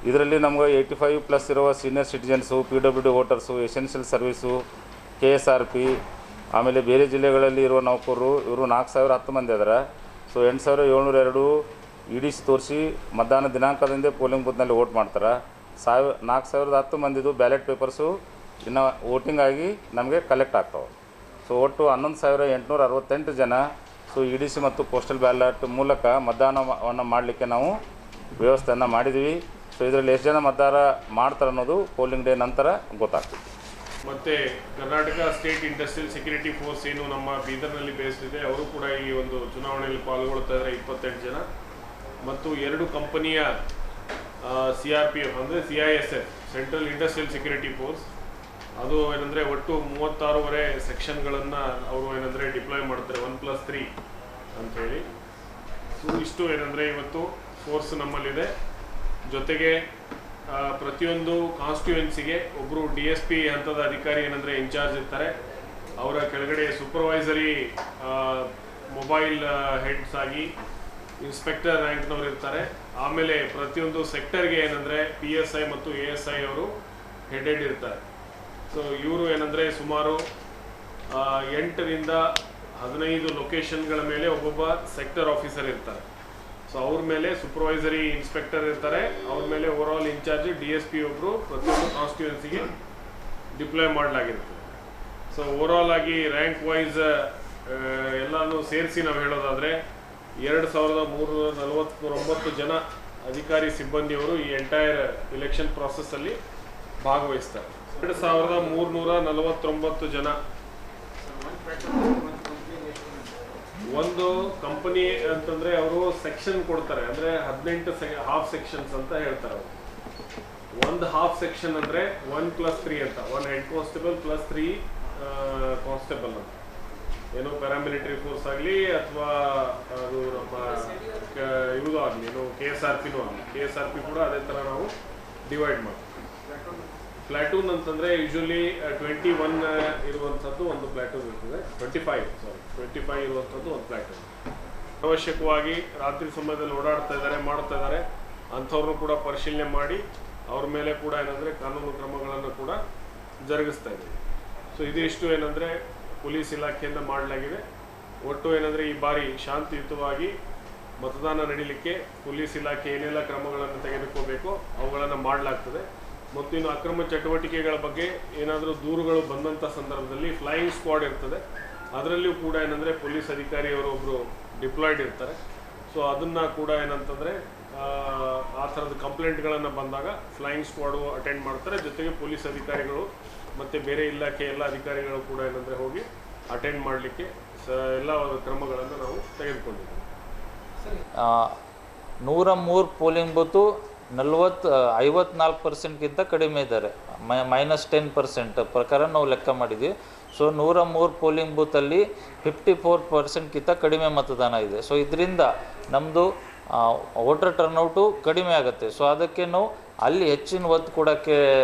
ಇದರಲ್ಲಿ ನಮ್ಗೆ 85+ ಇರುವ senior citizens, PWD voters, essential service, KSRP, ಆಮೇಲೆ ಬೇರೆ ಜಿಲ್ಲೆಗಳಲ್ಲಿ ಇರುವ ನೌಕರರು, ಇವರು 4010 ಮಂದಿ ಇದ್ದಾರೆ. ಸೊ 8702 EDC ತೋರಿಸಿ ಮತದಾನ ದಿನಾಂಕದಿಂದ ಪೋಲಿಂಗ್ ಬೂತ್ನಲ್ಲಿ ವೋಟ್ ಮಾಡ್ತಾರೆ. 4010 ಮಂದಿದು ಬ್ಯಾಲೆಟ್ ಪೇಪರ್ಸು ಇನ್ನು ವೋಟಿಂಗ್ ಆಗಿ ನಮಗೆ ಕಲೆಕ್ಟ್ ಆಗ್ತಾವೆ. ಸೊ ಒಟ್ಟು 11868 ಜನ ಸೊ EDC ಮತ್ತು ಪೋಸ್ಟಲ್ ಬ್ಯಾಲೆಟ್ ಮೂಲಕ ಮತದಾನವನ್ನು ಮಾಡಲಿಕ್ಕೆ ನಾವು ವ್ಯವಸ್ಥೆಯನ್ನು ಮಾಡಿದ್ದೀವಿ. ಸೊ ಇದರಲ್ಲಿ ಎಷ್ಟು ಜನ ಮತದಾರ ಮಾಡ್ತಾರೆ ಅನ್ನೋದು ಪೋಲಿಂಗ್ ಡೇ ನಂತರ ಗೊತ್ತಾಗ್ತದೆ.
ಮತ್ತು Karnataka state industrial security force ಏನು ನಮ್ಮ ಬೀದರ್ನಲ್ಲಿ ಬೇಸ್ತಿದೆ, ಅವರು ಕೂಡ ಈ ಒಂದು ಚುನಾವಣೆಯಲ್ಲಿ ಪಾಲ್ಗೊಳ್ತಾ ಇದ್ದಾರೆ, 28 ಜನ. ಮತ್ತು 2 ಕಂಪನಿಯ CRPF ಅಂದರೆ CISF central industrial security force, ಅದು ಏನಂದರೆ ಒಟ್ಟು 36 ಸೆಕ್ಷನ್ಗಳನ್ನು ಅವರು ಏನಂದರೆ ಡಿಪ್ಲಾಯ್ ಮಾಡ್ತಾರೆ, 1+3 ಅಂಥೇಳಿ. ಸೊ ಇಷ್ಟು ಏನಂದರೆ ಇವತ್ತು ಫೋರ್ಸ್ ನಮ್ಮಲ್ಲಿದೆ. ಜೊತೆಗೆ ಪ್ರತಿಯೊಂದು ಕಾನ್ಸ್ಟಿಟ್ಯೂಯೆನ್ಸಿಗೆ ಒಬ್ಬರು DSP ಹಂತದ ಅಧಿಕಾರಿ ಏನಂದರೆ ಇನ್ಚಾರ್ಜ್ ಇರ್ತಾರೆ. ಅವರ ಕೆಳಗಡೆ ಸೂಪರ್ವೈಸರಿ ಮೊಬೈಲ್ ಹೆಡ್ಸ್ ಆಗಿ ಇನ್ಸ್ಪೆಕ್ಟರ್ ರ್ಯಾಂಕ್ನವ್ರು ಇರ್ತಾರೆ. ಆಮೇಲೆ ಪ್ರತಿಯೊಂದು ಸೆಕ್ಟರ್ಗೆ ಏನಂದರೆ PSI ಮತ್ತು ASI ಅವರು ಹೆಡ್ ಇರ್ತಾರೆ. ಸೊ ಇವರು ಏನಂದರೆ ಸುಮಾರು 8 ರಿಂದ 15 ಲೊಕೇಶನ್ಗಳ ಮೇಲೆ ಒಬ್ಬೊಬ್ಬ ಸೆಕ್ಟರ್ ಆಫೀಸರ್ ಇರ್ತಾರೆ. ಸೊ ಅವ್ರ ಮೇಲೆ ಸೂಪರ್ವೈಸರಿ ಇನ್ಸ್ಪೆಕ್ಟರ್ ಇರ್ತಾರೆ, ಅವ್ರ ಮೇಲೆ ಓವರಾಲ್ ಇನ್ಚಾರ್ಜ್ DSP ಒಬ್ಬರು ಪ್ರತಿಯೊಂದು ಕಾನ್ಸ್ಟಿಟ್ಯೂಯೆನ್ಸಿಗೆ ಡಿಪ್ಲಾಯ್ ಮಾಡಲಾಗಿರ್ತದೆ. ಸೊ ಓವರಾಲ್ ಆಗಿ ರ್ಯಾಂಕ್ ವೈಸ್ ಎಲ್ಲನೂ ಸೇರಿಸಿ ನಾವು ಹೇಳೋದಾದರೆ 2349 ಜನ ಅಧಿಕಾರಿ ಸಿಬ್ಬಂದಿಯವರು ಈ ಎಂಟೈರ್ ಎಲೆಕ್ಷನ್ ಪ್ರಾಸೆಸ್ಸಲ್ಲಿ ಭಾಗವಹಿಸ್ತಾರೆ. 2349 ಜನ. ಒಂದು ಕಂಪನಿ ಅಂತಂದರೆ ಅವರು ಸೆಕ್ಷನ್ ಕೊಡ್ತಾರೆ, ಅಂದರೆ 18 ಹಾಫ್ ಸೆಕ್ಷನ್ಸ್ ಅಂತ ಹೇಳ್ತಾರೆ ಅವರು. ಒಂದು ಹಾಫ್ ಸೆಕ್ಷನ್ ಅಂದರೆ 1+3 ಅಂತ, 1 ಹೆಡ್ ಕಾನ್ಸ್ಟೇಬಲ್ +3 ಕಾನ್ಸ್ಟೇಬಲ್ ಅಂತ. ಏನೋ ಪ್ಯಾರಾಮಿಲಿಟರಿ ಫೋರ್ಸ್ ಆಗಲಿ ಅಥವಾ ಅದು ನಮ್ಮ ಇವುದು ಆಗಲಿ, ಏನೋ KSRPನೂ ಆಗಲಿ, KSRP ಕೂಡ ಅದೇ ಥರ ನಾವು ಡಿವೈಡ್ ಮಾಡ್ತೀವಿ. ಪ್ಲಾಟೂನ್ ಅಂತಂದರೆ ಯೂಶ್ವಲಿ 21 ಇರುವಂಥದ್ದು ಒಂದು ಪ್ಲಾಟೂನ್ ಇರ್ತದೆ, 25 ಇರುವಂಥದ್ದು ಒಂದು ಪ್ಲಾಟೂನ್. ಅವಶ್ಯಕವಾಗಿ ರಾತ್ರಿ ಸಮಯದಲ್ಲಿ ಓಡಾಡ್ತಾ ಇದ್ದಾರೆ, ಮಾಡ್ತಾ ಇದ್ದಾರೆ ಅಂಥವ್ರನ್ನೂ ಕೂಡ ಪರಿಶೀಲನೆ ಮಾಡಿ ಅವ್ರ ಮೇಲೆ ಕೂಡ ಏನಂದರೆ ಕಾನೂನು ಕ್ರಮಗಳನ್ನು ಕೂಡ ಜರುಗಿಸ್ತಾ ಇದ್ದೀವಿ. ಸೊ ಇದಿಷ್ಟು ಏನಂದರೆ ಪೊಲೀಸ್ ಇಲಾಖೆಯಿಂದ ಮಾಡಲಾಗಿದೆ. ಒಟ್ಟು ಏನಂದರೆ ಈ ಬಾರಿ ಶಾಂತಿಯುತವಾಗಿ ಮತದಾನ ನಡೀಲಿಕ್ಕೆ ಪೊಲೀಸ್ ಇಲಾಖೆ ಏನೆಲ್ಲ ಕ್ರಮಗಳನ್ನು ತೆಗೆದುಕೋಬೇಕೋ ಅವುಗಳನ್ನು ಮಾಡಲಾಗ್ತದೆ. ಮತ್ತು ಇನ್ನು ಅಕ್ರಮ ಚಟುವಟಿಕೆಗಳ ಬಗ್ಗೆ ಏನಾದರೂ ದೂರುಗಳು ಬಂದಂಥ ಸಂದರ್ಭದಲ್ಲಿ ಫ್ಲೈಯಿಂಗ್ ಸ್ಕ್ವಾಡ್ ಇರ್ತದೆ, ಅದರಲ್ಲಿಯೂ ಕೂಡ ಏನಂದರೆ ಪೊಲೀಸ್ ಅಧಿಕಾರಿಯವರು ಒಬ್ಬರು ಡಿಪ್ಲಾಯ್ಡ್ ಇರ್ತಾರೆ. ಸೊ ಅದನ್ನು ಕೂಡ ಏನಂತಂದರೆ ಆ ಥರದ ಕಂಪ್ಲೇಂಟ್ಗಳನ್ನು ಬಂದಾಗ ಫ್ಲೈಯಿಂಗ್ ಸ್ಕ್ವಾಡು ಅಟೆಂಡ್ ಮಾಡ್ತಾರೆ. ಜೊತೆಗೆ ಪೊಲೀಸ್ ಅಧಿಕಾರಿಗಳು ಮತ್ತು ಬೇರೆ ಇಲಾಖೆ ಎಲ್ಲ ಅಧಿಕಾರಿಗಳು ಕೂಡ ಏನಂದರೆ ಹೋಗಿ ಅಟೆಂಡ್ ಮಾಡಲಿಕ್ಕೆ ಎಲ್ಲ ಕ್ರಮಗಳನ್ನು ನಾವು ತೆಗೆದುಕೊಂಡಿದ್ದೀವಿ.
103 ಪೋಲಿಂಗ್ ಬೂತು 54%ಗಿಂತ ಕಡಿಮೆ ಇದ್ದಾರೆ, -10% ಪ್ರಕಾರ ನಾವು ಲೆಕ್ಕ ಮಾಡಿದ್ವಿ. ಸೊ 103 ಪೋಲಿಂಗ್ ಬೂತಲ್ಲಿ 54%ಗಿಂತ ಕಡಿಮೆ ಮತದಾನ ಇದೆ. ಸೊ ಇದರಿಂದ ನಮ್ಮದು ವೋಟರ್ ಟರ್ನೌಟು ಕಡಿಮೆ ಆಗುತ್ತೆ. ಸೊ ಅದಕ್ಕೆ ನಾವು ಅಲ್ಲಿ ಹೆಚ್ಚಿನ ಒತ್ತು ಕೊಡೋಕ್ಕೆ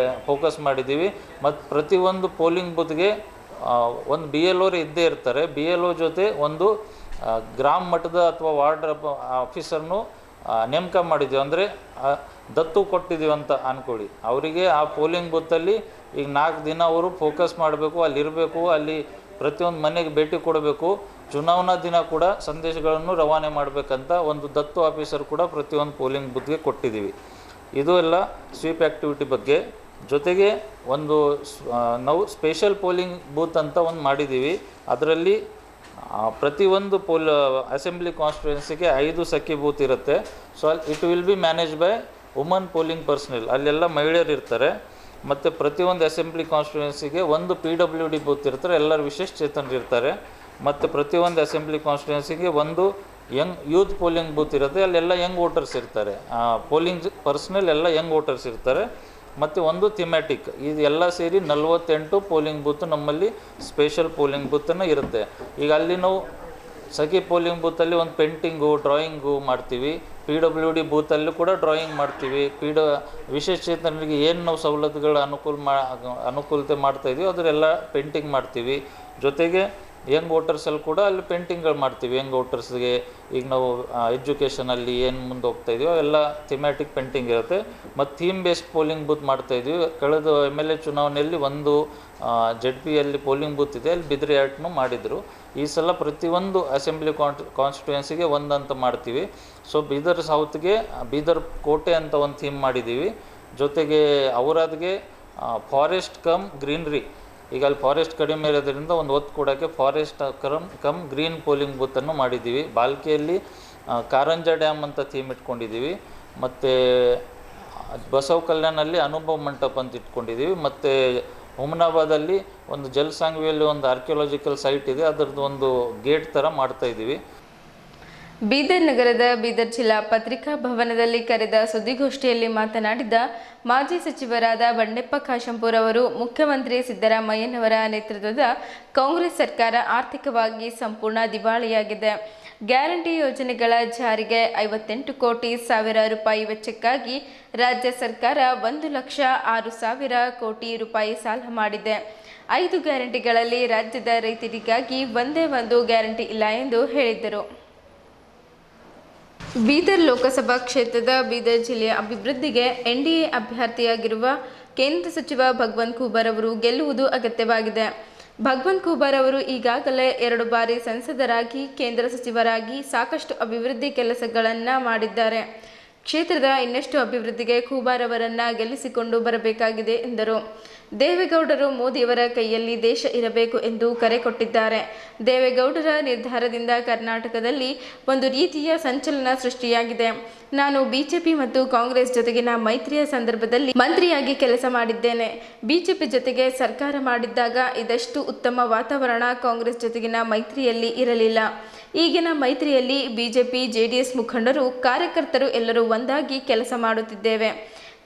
ಫೋಕಸ್ ಮಾಡಿದ್ದೀವಿ. ಮತ್ತು ಪ್ರತಿಯೊಂದು ಪೋಲಿಂಗ್ ಬೂತ್ಗೆ ಒಂದು BLO ಇದ್ದೇ ಇರ್ತಾರೆ. BLO ಜೊತೆ ಒಂದು ಗ್ರಾಮ ಮಟ್ಟದ ಅಥವಾ ವಾರ್ಡ್ ಆಫೀಸರ್ನು ನೇಮಕ ಮಾಡಿದ್ದೀವಿ, ಅಂದರೆ ದತ್ತು ಕೊಟ್ಟಿದ್ದೀವಿ ಅಂತ ಅಂದ್ಕೊಳ್ಳಿ. ಅವರಿಗೆ ಆ ಪೋಲಿಂಗ್ ಬೂತಲ್ಲಿ ಈಗ 4 ದಿನ ಅವರು ಫೋಕಸ್ ಮಾಡಬೇಕು, ಅಲ್ಲಿರಬೇಕು, ಅಲ್ಲಿ ಪ್ರತಿಯೊಂದು ಮನೆಗೆ ಭೇಟಿ ಕೊಡಬೇಕು, ಚುನಾವಣಾ ದಿನ ಕೂಡ ಸಂದೇಶಗಳನ್ನು ರವಾನೆ ಮಾಡಬೇಕಂತ ಒಂದು ದತ್ತು ಆಫೀಸರ್ ಕೂಡ ಪ್ರತಿಯೊಂದು ಪೋಲಿಂಗ್ ಬೂತ್ಗೆ ಕೊಟ್ಟಿದ್ದೀವಿ. ಇದು ಎಲ್ಲ ಸ್ವೀಪ್ ಆ್ಯಕ್ಟಿವಿಟಿ ಬಗ್ಗೆ. ಜೊತೆಗೆ ಒಂದು ನಾವು ಸ್ಪೆಷಲ್ ಪೋಲಿಂಗ್ ಬೂತ್ ಅಂತ ಒಂದು ಮಾಡಿದ್ದೀವಿ. ಅದರಲ್ಲಿ ಪ್ರತಿಯೊಂದು ಅಸೆಂಬ್ಲಿ ಕಾನ್ಸ್ಟಿಟ್ಯೂನ್ಸಿಗೆ 5 ಸಖಿ ಬೂತ್ ಇರುತ್ತೆ. So it will be manage by woman polling personal. ಅಲ್ಲೆಲ್ಲ ಮಹಿಳೆಯರು ಇರ್ತಾರೆ. ಮತ್ತು ಪ್ರತಿಯೊಂದು ಅಸೆಂಬ್ಲಿ ಕಾನ್ಸ್ಟಿಟ್ಯೂನ್ಸಿಗೆ ಒಂದು PWD ಬೂತ್ ಇರ್ತಾರೆ, ಎಲ್ಲರೂ ವಿಶೇಷ ಚೇತನರು ಇರ್ತಾರೆ. ಮತ್ತು ಪ್ರತಿಯೊಂದು ಅಸೆಂಬ್ಲಿ ಕಾನ್ಸ್ಟಿಟ್ಯೂನ್ಸಿಗೆ ಒಂದು ಯೂತ್ ಪೋಲಿಂಗ್ ಬೂತ್ ಇರುತ್ತೆ, ಅಲ್ಲೆಲ್ಲ ಯಂಗ್ ವೋಟರ್ಸ್ ಇರ್ತಾರೆ, ಪೋಲಿಂಗ್ ಪರ್ಸನಲ್ ಎಲ್ಲ ಯಂಗ್ ವೋಟರ್ಸ್ ಇರ್ತಾರೆ. ಮತ್ತು ಒಂದು ಥಿಮ್ಯಾಟಿಕ್, ಇದೆಲ್ಲ ಸೇರಿ 48 ಪೋಲಿಂಗ್ ಬೂತು ನಮ್ಮಲ್ಲಿ ಸ್ಪೆಷಲ್ ಪೋಲಿಂಗ್ ಬೂತನ್ನು ಇರುತ್ತೆ. ಈಗ ಅಲ್ಲಿ ನಾವು ಸಖಿ ಪೋಲಿಂಗ್ ಬೂತಲ್ಲಿ ಒಂದು ಪೇಂಟಿಂಗು, ಡ್ರಾಯಿಂಗು ಮಾಡ್ತೀವಿ. PWD ಬೂತಲ್ಲೂ ಕೂಡ ಡ್ರಾಯಿಂಗ್ ಮಾಡ್ತೀವಿ. ವಿಶೇಷ ಚೇತನರಿಗೆ ಏನು ನಾವು ಸವಲತ್ತುಗಳ ಅನುಕೂಲತೆ ಮಾಡ್ತಾಯಿದ್ದೀವಿ ಅದರೆಲ್ಲ ಪೇಂಟಿಂಗ್ ಮಾಡ್ತೀವಿ. ಜೊತೆಗೆ ಯಂಗ್ ವೋಟರ್ಸಲ್ಲಿ ಕೂಡ ಅಲ್ಲಿ ಪೇಂಟಿಂಗ್ಗಳು ಮಾಡ್ತೀವಿ. ಯಂಗ್ ವೋಟರ್ಸ್ಗೆ ಈಗ ನಾವು ಎಜುಕೇಷನಲ್ಲಿ ಏನು ಮುಂದೆ ಹೋಗ್ತಾ ಇದೀವೋ ಎಲ್ಲ ಥಿಮ್ಯಾಟಿಕ್ ಪೇಂಟಿಂಗ್ ಇರುತ್ತೆ. ಮತ್ತು ಥೀಮ್ ಬೇಸ್ಡ್ ಪೋಲಿಂಗ್ ಬೂತ್ ಮಾಡ್ತಾಯಿದ್ವಿ. ಕಳೆದ MLA ಚುನಾವಣೆಯಲ್ಲಿ ಒಂದು ZPಯಲ್ಲಿ ಪೋಲಿಂಗ್ ಬೂತ್ ಇದೆ, ಅಲ್ಲಿ ಬಿದ್ರಿ ಆರ್ಟ್ನು ಮಾಡಿದರು. ಈ ಸಲ ಪ್ರತಿಯೊಂದು ಅಸೆಂಬ್ಲಿ ಕಾನ್ಸ್ಟಿಟ್ಯೂನ್ಸಿಗೆ ಒಂದಂತ ಮಾಡ್ತೀವಿ. ಸೊ ಬೀದರ್ ಸೌತ್ಗೆ ಬೀದರ್ ಕೋಟೆ ಅಂತ ಒಂದು ಥೀಮ್ ಮಾಡಿದ್ದೀವಿ. ಜೊತೆಗೆ ಔರಾದ್ಗೆ ಫಾರೆಸ್ಟ್ ಕಮ್ ಗ್ರೀನ್ರಿ, ಈಗ ಅಲ್ಲಿ ಫಾರೆಸ್ಟ್ ಕಡಿಮೆ ಇರೋದ್ರಿಂದ ಒಂದು ಒತ್ತು ಕೊಡೋಕ್ಕೆ ಫಾರೆಸ್ಟ್ ಕಮ್ ಗ್ರೀನ್ ಪೋಲಿಂಗ್ ಬೂತನ್ನು ಮಾಡಿದ್ದೀವಿ. ಬಾಲ್ಕಿಯಲ್ಲಿ ಕಾರಂಜ ಡ್ಯಾಮ್ ಅಂತ ಥೀಮ್ ಇಟ್ಕೊಂಡಿದ್ದೀವಿ. ಮತ್ತು ಬಸವ ಕಲ್ಯಾಣಲ್ಲಿ ಅನುಭವ ಮಂಟಪ ಅಂತ ಇಟ್ಕೊಂಡಿದ್ದೀವಿ. ಮತ್ತು ಹುಮನಾಬಾದಲ್ಲಿ ಒಂದು ಜಲಸಾಂಗ್ವಿಯಲ್ಲಿ ಒಂದು ಆರ್ಕಿಯಾಲಜಿಕಲ್ ಸೈಟ್ ಇದೆ, ಅದರದ್ದು ಒಂದು ಗೇಟ್ ಥರ ಮಾಡ್ತಾಯಿದ್ದೀವಿ.
ಬೀದರ್ ನಗರದ ಬೀದರ್ ಜಿಲ್ಲಾ ಪತ್ರಿಕಾ ಭವನದಲ್ಲಿ ಕರೆದ ಸುದ್ದಿಗೋಷ್ಠಿಯಲ್ಲಿ ಮಾತನಾಡಿದ ಮಾಜಿ ಸಚಿವರಾದ ಬಂಡೆಪ್ಪ ಕಾಶಂಪುರ್ ಅವರು, ಮುಖ್ಯಮಂತ್ರಿ ಸಿದ್ದರಾಮಯ್ಯನವರ ನೇತೃತ್ವದ ಕಾಂಗ್ರೆಸ್ ಸರ್ಕಾರ ಆರ್ಥಿಕವಾಗಿ ಸಂಪೂರ್ಣ ದಿವಾಳಿಯಾಗಿದೆ. ಗ್ಯಾರಂಟಿ ಯೋಜನೆಗಳ ಜಾರಿಗೆ 58 ಕೋಟಿ ರೂಪಾಯಿ ವೆಚ್ಚಕ್ಕಾಗಿ ರಾಜ್ಯ ಸರ್ಕಾರ 1,06,000 ಕೋಟಿ ರೂಪಾಯಿ ಸಾಲ ಮಾಡಿದೆ. 5 ಗ್ಯಾರಂಟಿಗಳಲ್ಲಿ ರಾಜ್ಯದ ರೈತರಿಗಾಗಿ ಒಂದೇ ಒಂದು ಗ್ಯಾರಂಟಿ ಇಲ್ಲ ಎಂದು ಹೇಳಿದರು. ಬೀದರ್ ಲೋಕಸಭಾ ಕ್ಷೇತ್ರದ ಬೀದರ್ ಜಿಲ್ಲೆಯ ಅಭಿವೃದ್ಧಿಗೆ NDA ಅಭ್ಯರ್ಥಿಯಾಗಿರುವ ಕೇಂದ್ರ ಸಚಿವ ಭಗವಂತ್ ಖೂಬರ್ ಅವರು ಗೆಲ್ಲುವುದು ಅಗತ್ಯವಾಗಿದೆ. ಭಗವಂತ್ ಖೂಬರ್ ಅವರು ಈಗಾಗಲೇ 2 ಬಾರಿ ಸಂಸದರಾಗಿ ಕೇಂದ್ರ ಸಚಿವರಾಗಿ ಸಾಕಷ್ಟು ಅಭಿವೃದ್ಧಿ ಕೆಲಸಗಳನ್ನು ಮಾಡಿದ್ದಾರೆ. ಕ್ಷೇತ್ರದ ಇನ್ನಷ್ಟು ಅಭಿವೃದ್ಧಿಗೆ ಖೂಬರ್ ಅವರನ್ನು ಗೆಲ್ಲಿಸಿಕೊಂಡು ಬರಬೇಕಾಗಿದೆ ಎಂದರು. ದೇವೇಗೌಡರು ಮೋದಿಯವರ ಕೈಯಲ್ಲಿ ದೇಶ ಇರಬೇಕು ಎಂದು ಕರೆ ಕೊಟ್ಟಿದ್ದಾರೆ. ದೇವೇಗೌಡರ ನಿರ್ಧಾರದಿಂದ ಕರ್ನಾಟಕದಲ್ಲಿ ಒಂದು ರೀತಿಯ ಸಂಚಲನ ಸೃಷ್ಟಿಯಾಗಿದೆ. ನಾನು ಬಿಜೆಪಿ ಮತ್ತು ಕಾಂಗ್ರೆಸ್ ಜೊತೆಗಿನ ಮೈತ್ರಿಯ ಸಂದರ್ಭದಲ್ಲಿ ಮಂತ್ರಿಯಾಗಿ ಕೆಲಸ ಮಾಡಿದ್ದೇನೆ. ಬಿಜೆಪಿ ಜೊತೆಗೆ ಸರ್ಕಾರ ಮಾಡಿದ್ದಾಗ ಇದಷ್ಟು ಉತ್ತಮ ವಾತಾವರಣ ಕಾಂಗ್ರೆಸ್ ಜೊತೆಗಿನ ಮೈತ್ರಿಯಲ್ಲಿ ಇರಲಿಲ್ಲ. ಈಗಿನ ಮೈತ್ರಿಯಲ್ಲಿ ಬಿಜೆಪಿ JDS ಮುಖಂಡರು, ಕಾರ್ಯಕರ್ತರು ಎಲ್ಲರೂ ಒಂದಾಗಿ ಕೆಲಸ ಮಾಡುತ್ತಿದ್ದೇವೆ.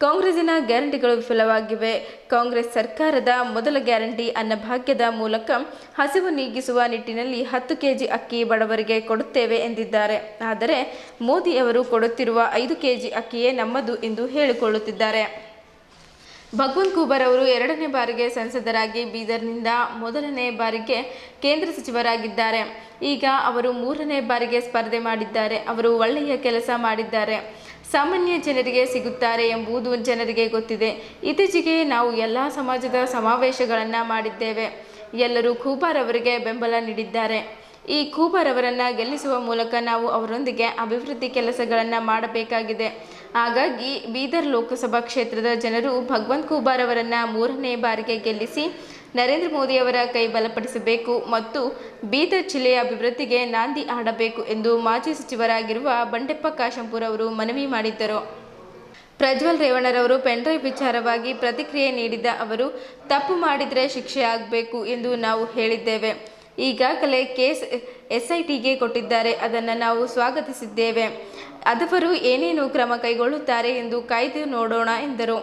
ಕಾಂಗ್ರೆಸ್ಸಿನ ಗ್ಯಾರಂಟಿಗಳು ವಿಫಲವಾಗಿವೆ. ಕಾಂಗ್ರೆಸ್ ಸರ್ಕಾರದ ಮೊದಲ ಗ್ಯಾರಂಟಿ ಅನ್ನಭಾಗ್ಯದ ಮೂಲಕ ಹಸಿವು ನೀಗಿಸುವ ನಿಟ್ಟಿನಲ್ಲಿ 10 kg ಅಕ್ಕಿ ಬಡವರಿಗೆ ಕೊಡುತ್ತೇವೆ ಎಂದಿದ್ದಾರೆ. ಆದರೆ ಮೋದಿ ಅವರು ಕೊಡುತ್ತಿರುವ 5 kg ಅಕ್ಕಿಯೇ ನಮ್ಮದು ಎಂದು ಹೇಳಿಕೊಳ್ಳುತ್ತಿದ್ದಾರೆ. ಭಗವಂತ್ ಖೂಬರ್ ಅವರು 2ನೇ ಬಾರಿಗೆ ಸಂಸದರಾಗಿ ಬೀದರ್ನಿಂದ 1ನೇ ಬಾರಿಗೆ ಕೇಂದ್ರ ಸಚಿವರಾಗಿದ್ದಾರೆ. ಈಗ ಅವರು 3ನೇ ಬಾರಿಗೆ ಸ್ಪರ್ಧೆ ಮಾಡಿದ್ದಾರೆ. ಅವರು ಒಳ್ಳೆಯ ಕೆಲಸ ಮಾಡಿದ್ದಾರೆ. ಸಾಮಾನ್ಯ ಜನರಿಗೆ ಸಿಗುತ್ತಾರೆ ಎಂಬುದು ಜನರಿಗೆ ಗೊತ್ತಿದೆ. ಇತ್ತೀಚೆಗೆ ನಾವು ಎಲ್ಲ ಸಮಾಜದ ಸಮಾವೇಶಗಳನ್ನು ಮಾಡಿದ್ದೇವೆ. ಎಲ್ಲರೂ ಖೂಬರ್ ಅವರಿಗೆ ಬೆಂಬಲ ನೀಡಿದ್ದಾರೆ. ಈ ಖೂಬರ್ ಅವರನ್ನು ಗೆಲ್ಲಿಸುವ ಮೂಲಕ ನಾವು ಅವರೊಂದಿಗೆ ಅಭಿವೃದ್ಧಿ ಕೆಲಸಗಳನ್ನು ಮಾಡಬೇಕಾಗಿದೆ. ಹಾಗಾಗಿ ಬೀದರ್ ಲೋಕಸಭಾ ಕ್ಷೇತ್ರದ ಜನರು ಭಗವಂತ್ ಖೂಬರ್ ಅವರನ್ನು 3ನೇ ಬಾರಿಗೆ ಗೆಲ್ಲಿಸಿ ನರೇಂದ್ರ ಮೋದಿ ಅವರ ಕೈ ಬಲಪಡಿಸಬೇಕು ಮತ್ತು ಬೀದರ್ ಜಿಲ್ಲೆಯ ಅಭಿವೃದ್ಧಿಗೆ ನಾಂದಿ ಆಡಬೇಕು ಎಂದು ಮಾಜಿ ಸಚಿವರಾಗಿರುವ ಬಂಡೆಪ್ಪ ಕಾಶಂಪುರ್ ಅವರು ಮನವಿ ಮಾಡಿದ್ದರು. ಪ್ರಜ್ವಲ್ ರೇವಣ್ಣರವರು ಪೆನ್ಡ್ರೈವ್ ವಿಚಾರವಾಗಿ ಪ್ರತಿಕ್ರಿಯೆ ನೀಡಿದ ಅವರು, ತಪ್ಪು ಮಾಡಿದರೆ ಶಿಕ್ಷೆ ಆಗಬೇಕು ಎಂದು ನಾವು ಹೇಳಿದ್ದೇವೆ. ಈಗಾಗಲೇ ಕೇಸ್ SITಗೆ ಕೊಟ್ಟಿದ್ದಾರೆ. ಅದನ್ನು ನಾವು ಸ್ವಾಗತಿಸಿದ್ದೇವೆ. ಅವರು ಏನೇನು ಕ್ರಮ ಕೈಗೊಳ್ಳುತ್ತಾರೆ ಎಂದು ಕಾಯ್ದು ನೋಡೋಣ ಎಂದರು.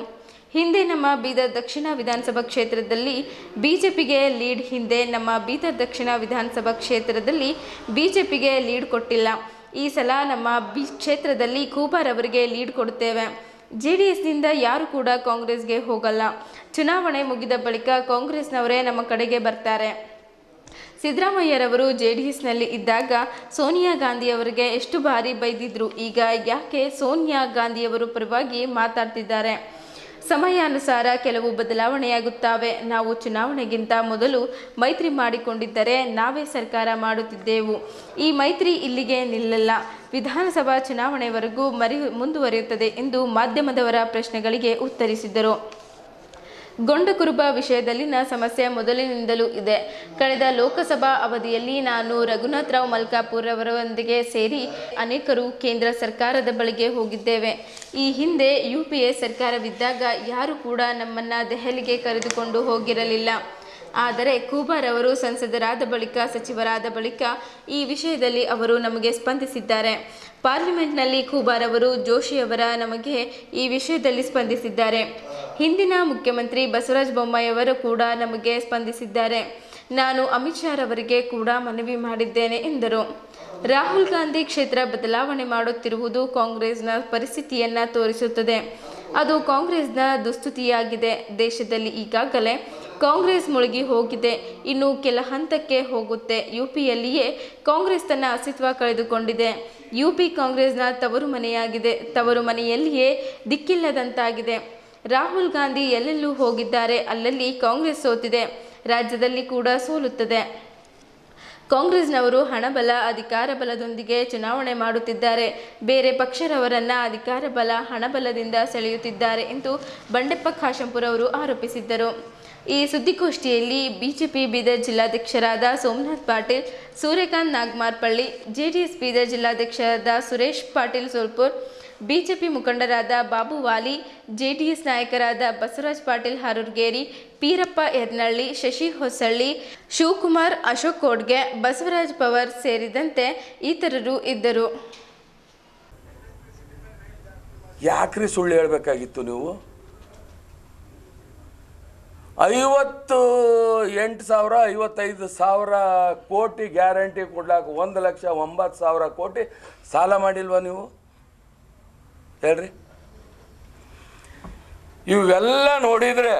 ಹಿಂದೆ ನಮ್ಮ ಬೀದರ್ ದಕ್ಷಿಣ ವಿಧಾನಸಭಾ ಕ್ಷೇತ್ರದಲ್ಲಿ ಬಿಜೆಪಿಗೆ ಲೀಡ್ ಹಿಂದೆ ನಮ್ಮ ಬೀದರ್ ದಕ್ಷಿಣ ವಿಧಾನಸಭಾ ಕ್ಷೇತ್ರದಲ್ಲಿ ಬಿಜೆಪಿಗೆ ಲೀಡ್ ಕೊಟ್ಟಿಲ್ಲ. ಈ ಸಲ ನಮ್ಮ ಕ್ಷೇತ್ರದಲ್ಲಿ ಖೂಬರ್ ಅವರಿಗೆ ಲೀಡ್ ಕೊಡುತ್ತೇವೆ. JDSನಿಂದ ಯಾರು ಕೂಡ ಕಾಂಗ್ರೆಸ್ಗೆ ಹೋಗಲ್ಲ. ಚುನಾವಣೆ ಮುಗಿದ ಬಳಿಕ ಕಾಂಗ್ರೆಸ್ನವರೇ ನಮ್ಮ ಕಡೆಗೆ ಬರ್ತಾರೆ. ಸಿದ್ದರಾಮಯ್ಯರವರು JDSನಲ್ಲಿ ಇದ್ದಾಗ ಸೋನಿಯಾ ಗಾಂಧಿಯವರಿಗೆ ಎಷ್ಟು ಬಾರಿ ಬೈದಿದ್ರು. ಈಗ ಯಾಕೆ ಸೋನಿಯಾ ಗಾಂಧಿಯವರು ಪರವಾಗಿ ಮಾತಾಡ್ತಿದ್ದಾರೆ? ಸಮಯಾನುಸಾರ ಕೆಲವು ಬದಲಾವಣೆಯಾಗುತ್ತವೆ. ನಾವು ಚುನಾವಣೆಗಿಂತ ಮೊದಲು ಮೈತ್ರಿ ಮಾಡಿಕೊಂಡಿದ್ದರೆ ನಾವೇ ಸರ್ಕಾರ ಮಾಡುತ್ತಿದ್ದೆವು. ಈ ಮೈತ್ರಿ ಇಲ್ಲಿಗೆ ನಿಲ್ಲಲ್ಲ. ವಿಧಾನಸಭಾ ಚುನಾವಣೆವರೆಗೂ ಮುಂದುವರಿಯುತ್ತದೆ ಎಂದು ಮಾಧ್ಯಮದವರ ಪ್ರಶ್ನೆಗಳಿಗೆ ಉತ್ತರಿಸಿದರು. ಗೊಂಡಕುರುಬ ವಿಷಯದಲ್ಲಿನ ಸಮಸ್ಯೆ ಮೊದಲಿನಿಂದಲೂ ಇದೆ. ಕಳೆದ ಲೋಕಸಭಾ ಅವಧಿಯಲ್ಲಿ ನಾನು ರಘುನಾಥ್ ರಾವ್ ಮಲ್ಕಾಪುರ್ ಅವರೊಂದಿಗೆ ಸೇರಿ ಅನೇಕರು ಕೇಂದ್ರ ಸರ್ಕಾರದ ಬಳಿಗೆ ಹೋಗಿದ್ದೇವೆ. ಈ ಹಿಂದೆ UPA ಸರ್ಕಾರವಿದ್ದಾಗ ಯಾರು ಕೂಡ ನಮ್ಮನ್ನು ದೆಹಲಿಗೆ ಕರೆದುಕೊಂಡು ಹೋಗಿರಲಿಲ್ಲ. ಆದರೆ ಖೂಬಾರ್ ಅವರು ಸಂಸದರಾದ ಬಳಿಕ ಸಚಿವರಾದ ಬಳಿಕ ಈ ವಿಷಯದಲ್ಲಿ ಅವರು ನಮಗೆ ಸ್ಪಂದಿಸಿದ್ದಾರೆ. ಪಾರ್ಲಿಮೆಂಟ್ನಲ್ಲಿ ಖೂಬಾರ್ ಅವರು ಜೋಶಿಯವರ ನಮಗೆ ಈ ವಿಷಯದಲ್ಲಿ ಸ್ಪಂದಿಸಿದ್ದಾರೆ. ಹಿಂದಿನ ಮುಖ್ಯಮಂತ್ರಿ ಬಸವರಾಜ ಬೊಮ್ಮಾಯಿಯವರು ಕೂಡ ನಮಗೆ ಸ್ಪಂದಿಸಿದ್ದಾರೆ. ನಾನು ಅಮಿತ್ ಶಾ ಅವರಿಗೆ ಕೂಡ ಮನವಿ ಮಾಡಿದ್ದೇನೆ ಎಂದರು. ರಾಹುಲ್ ಗಾಂಧಿ ಕ್ಷೇತ್ರ ಬದಲಾವಣೆ ಮಾಡುತ್ತಿರುವುದು ಕಾಂಗ್ರೆಸ್ನ ಪರಿಸ್ಥಿತಿಯನ್ನು ತೋರಿಸುತ್ತದೆ. ಅದು ಕಾಂಗ್ರೆಸ್ನ ದುಸ್ಥಿತಿಯಾಗಿದೆ. ದೇಶದಲ್ಲಿ ಈಗಾಗಲೇ ಕಾಂಗ್ರೆಸ್ ಮುಳುಗಿ ಹೋಗಿದೆ, ಇನ್ನು ಕೆಲ ಹಂತಕ್ಕೆ ಹೋಗುತ್ತೆ. UPಯಲ್ಲಿಯೇ ಕಾಂಗ್ರೆಸ್ ತನ್ನ ಅಸ್ತಿತ್ವ ಕಳೆದುಕೊಂಡಿದೆ. UP ಕಾಂಗ್ರೆಸ್ನ ತವರು ಮನೆಯಾಗಿದೆ. ತವರು ಮನೆಯಲ್ಲಿಯೇ ದಿಕ್ಕಿಲ್ಲದಂತಾಗಿದೆ. ರಾಹುಲ್ ಗಾಂಧಿ ಎಲ್ಲೆಲ್ಲೂ ಹೋಗಿದ್ದಾರೆ, ಅಲ್ಲಲ್ಲಿ ಕಾಂಗ್ರೆಸ್ ಸೋತಿದೆ. ರಾಜ್ಯದಲ್ಲಿ ಕೂಡ ಸೋಲುತ್ತದೆ. ಕಾಂಗ್ರೆಸ್ನವರು ಹಣಬಲ ಅಧಿಕಾರ ಬಲದೊಂದಿಗೆ ಚುನಾವಣೆ ಮಾಡುತ್ತಿದ್ದಾರೆ. ಬೇರೆ ಪಕ್ಷದವರನ್ನು ಅಧಿಕಾರ ಬಲ ಹಣಬಲದಿಂದ ಸೆಳೆಯುತ್ತಿದ್ದಾರೆ ಎಂದು ಬಂಡೆಪ್ಪ ಖಾಶಂಪುರ್ ಅವರು ಆರೋಪಿಸಿದ್ದರು. ಈ ಸುದ್ದಿಗೋಷ್ಠಿಯಲ್ಲಿ ಬಿಜೆಪಿ ಬೀದರ್ ಜಿಲ್ಲಾಧ್ಯಕ್ಷರಾದ ಸೋಮನಾಥ್ ಪಾಟೀಲ್, ಸೂರ್ಯಕಾಂತ್ ನಾಗಮಾರ್ಪಳ್ಳಿ, JDS ಬೀದರ್ ಜಿಲ್ಲಾಧ್ಯಕ್ಷರಾದ ಸುರೇಶ್ ಪಾಟೀಲ್ ಸೋಲ್ಪುರ್, ಬಿಜೆಪಿ ಮುಖಂಡರಾದ ಬಾಬು ವಾಲಿ, JDS ನಾಯಕರಾದ ಬಸವರಾಜ್ ಪಾಟೀಲ್ ಹಾರೂರ್ಗೇರಿ, ಪೀರಪ್ಪ ಯರ್ನಳ್ಳಿ, ಶಶಿ ಹೊಸಳ್ಳಿ, ಶಿವಕುಮಾರ್, ಅಶೋಕ್ ಕೋಡ್ಗೆ, ಬಸವರಾಜ್ ಪವರ್ ಸೇರಿದಂತೆ ಇತರರು ಇದ್ದರು.
ಯಾಕ್ರಿ ಸುಳ್ಳು ಹೇಳಬೇಕಾಗಿತ್ತು ನೀವು? 58,000 55,000 ಕೋಟಿ ಗ್ಯಾರಂಟಿ ಕೊಡ್ಲಾಕ 1,09,000 ಕೋಟಿ ಸಾಲ ಮಾಡಿಲ್ವಾ ನೀವು? ಹೇಳ್ರಿ. ಇವೆಲ್ಲ ನೋಡಿದರೆ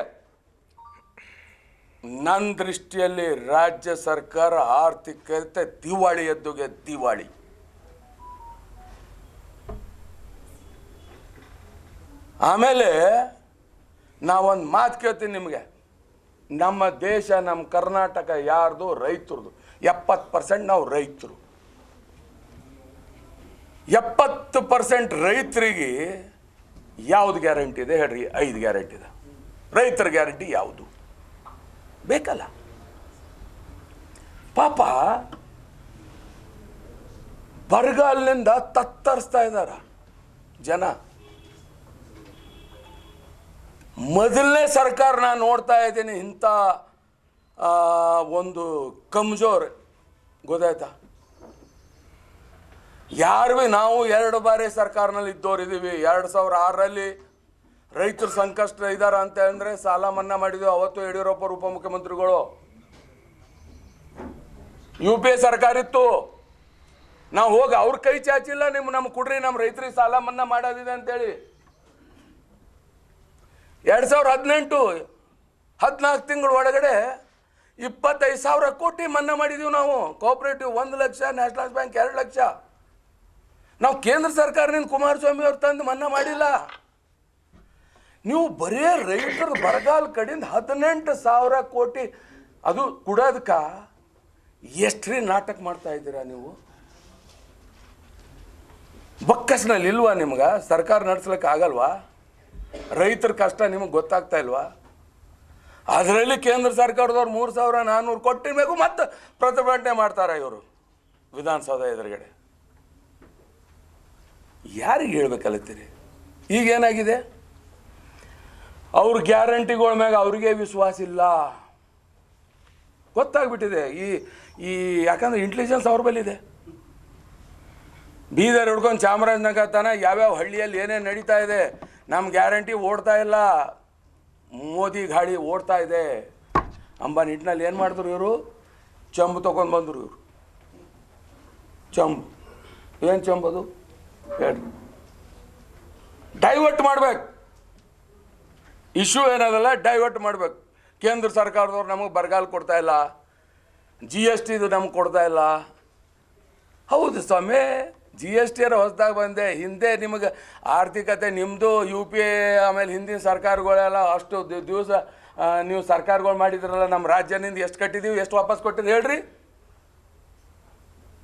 ನನ್ನ ದೃಷ್ಟಿಯಲ್ಲಿ ರಾಜ್ಯ ಸರ್ಕಾರ ಆರ್ಥಿಕತೆ ದಿವಾಳಿ ಎದ್ದುಗೆ ದಿವಾಳಿ. ಆಮೇಲೆ ನಾವೊಂದು ಮಾತು ಕೇಳ್ತೀನಿ ನಿಮಗೆ. ನಮ್ಮ ದೇಶ, ನಮ್ಮ ಕರ್ನಾಟಕ ಯಾರ್ದು? ರೈತರದು. 70% ನಾವು ರೈತರು. 70% ರೈತರಿಗೆ ಯಾವುದು ಗ್ಯಾರಂಟಿ ಇದೆ ಹೇಳ್ರಿ? 5 ಗ್ಯಾರಂಟಿ ಇದೆ. ರೈತರ ಗ್ಯಾರಂಟಿ ಯಾವುದು ಬೇಕಲ್ಲ? ಪಾಪ ಬರಗಾಲಿನಿಂದ ತತ್ತರಿಸ್ತಾ ಇದ್ದಾರೆ ಜನ. ಮೊದಲನೇ ಸರ್ಕಾರ ನಾನು ನೋಡ್ತಾ ಇದ್ದೀನಿ ಇಂಥ ಒಂದು ಕಮ್ಜೋರ್, ಗೊತ್ತಾಯ್ತಾ? ಯಾರು ನಾವು 2 ಬಾರಿ ಸರ್ಕಾರನಲ್ಲಿ ಇದ್ದವರಿದ್ದೀವಿ. 2006ರಲ್ಲಿ ರೈತರು ಸಂಕಷ್ಟ ಇದ್ದಾರೆ ಅಂತ ಅಂದರೆ ಸಾಲ ಮನ್ನಾ ಮಾಡಿದ್ವಿ. ಅವತ್ತು ಯಡಿಯೂರಪ್ಪ ಉಪಮುಖ್ಯಮಂತ್ರಿಗಳು. UPA ಸರ್ಕಾರ ಇತ್ತು. ನಾವು ಹೋಗಿ ಅವ್ರ ಕೈ ಚಾಚಿಲ್ಲ, ನಮ್ಗೆ ಕೊಡ್ರಿ, ನಮ್ಮ ರೈತರಿಗೆ ಸಾಲ ಮನ್ನಾ ಮಾಡೋದಿದೆ ಅಂತೇಳಿ. 2018-14 ತಿಂಗಳ ಒಳಗಡೆ 25,000 ಕೋಟಿ ಮನ್ನಾ ಮಾಡಿದ್ದೀವಿ ನಾವು. Cooperative 1 lakh, national bank 2 lakh. ನಾವು ಕೇಂದ್ರ ಸರ್ಕಾರದಿಂದ ಕುಮಾರಸ್ವಾಮಿ ಅವ್ರು ತಂದು ಮನ್ನಾ ಮಾಡಿಲ್ಲ. ನೀವು ಬರೇ ರೈತರ ಬರಗಾಲ ಕಡೆಯಿಂದ 18,000 ಕೋಟಿ ಅದು ಕೊಡೋದಕ್ಕೆ ಎಷ್ಟ್ರಿ ನಾಟಕ ಮಾಡ್ತಾ ಇದ್ದೀರಾ ನೀವು? ಬೊಕ್ಕಸ್ನಲ್ಲಿ ಇಲ್ವಾ ನಿಮ್ಗೆ? ಸರ್ಕಾರ ನಡೆಸ್ಲಿಕ್ಕೆ ಆಗಲ್ವಾ? ರೈತರ ಕಷ್ಟ ನಿಮಗೆ ಗೊತ್ತಾಗ್ತಾ ಇಲ್ವಾ? ಅದರಲ್ಲಿ ಕೇಂದ್ರ ಸರ್ಕಾರದವ್ರು 3,400 ಕೊಟ್ಟಿರಬೇಕು, ಮತ್ತು ಪ್ರತಿಭಟನೆ ಮಾಡ್ತಾರೆ ಇವರು ವಿಧಾನಸೌಧ ಎದುರುಗಡೆ. ಯಾರಿಗೆ ಹೇಳ್ಬೇಕಲ್ಲತ್ತೀರಿ? ಈಗೇನಾಗಿದೆ? ಅವ್ರ ಗ್ಯಾರಂಟಿಗಳ ಮ್ಯಾಗ ಅವ್ರಿಗೆ ವಿಶ್ವಾಸ ಇಲ್ಲ. ಗೊತ್ತಾಗ್ಬಿಟ್ಟಿದೆ. ಈ ಯಾಕಂದ್ರೆ ಇಂಟೆಲಿಜೆನ್ಸ್ ಅವ್ರ ಬಲ್ಲಿದೆ. ಬೀದರ್ ಹಿಡ್ಕೊಂಡು ಚಾಮರಾಜನಗರ ತನಕ ಯಾವ್ಯಾವ ಹಳ್ಳಿಯಲ್ಲಿ ಏನೇನು ನಡೀತಾ ಇದೆ, ನಮ್ಮ ಗ್ಯಾರಂಟಿ ಓಡ್ತಾ ಇಲ್ಲ, ಮೋದಿ ಗಾಡಿ ಓಡ್ತಾ ಇದೆ ಅಂಬ ನಿಟ್ಟಿನಲ್ಲಿ ಏನು ಮಾಡಿದ್ರು ಇವರು? ಚಂಬು ತೊಗೊಂಡು ಬಂದರು ಇವರು. ಚಂಬು ಏನು ಚಂಬದು ಹೇಳಿ? ಡೈವರ್ಟ್ ಮಾಡ್ಬೇಕು. ಇಶ್ಯೂ ಏನದಲ್ಲ, ಡೈವರ್ಟ್ ಮಾಡ್ಬೇಕು. ಕೇಂದ್ರ ಸರ್ಕಾರದವ್ರು ನಮಗೆ ಬರಗಾಲ ಕೊಡ್ತಾ ಇಲ್ಲ, GST ಇದು ನಮ್ಗೆ ಕೊಡ್ತಾ ಇಲ್ಲ. ಹೌದು ಸ್ವಾಮಿ, GST ಹೊಸದಾಗಿ ಬಂದೆ. ಹಿಂದೆ ನಿಮಗೆ ಆರ್ಥಿಕತೆ ನಿಮ್ಮದು UPA ಆಮೇಲೆ ಹಿಂದಿನ ಸರ್ಕಾರಗಳೆಲ್ಲ ಅಷ್ಟು ದಿವಸ ನೀವು ಸರ್ಕಾರಗಳು ಮಾಡಿದ್ರಲ್ಲ, ನಮ್ಮ ರಾಜ್ಯದಿಂದ ಎಷ್ಟು ಕಟ್ಟಿದ್ದೀವಿ, ಎಷ್ಟು ವಾಪಸ್ ಕೊಟ್ಟಿರಿ ಹೇಳ್ರಿ?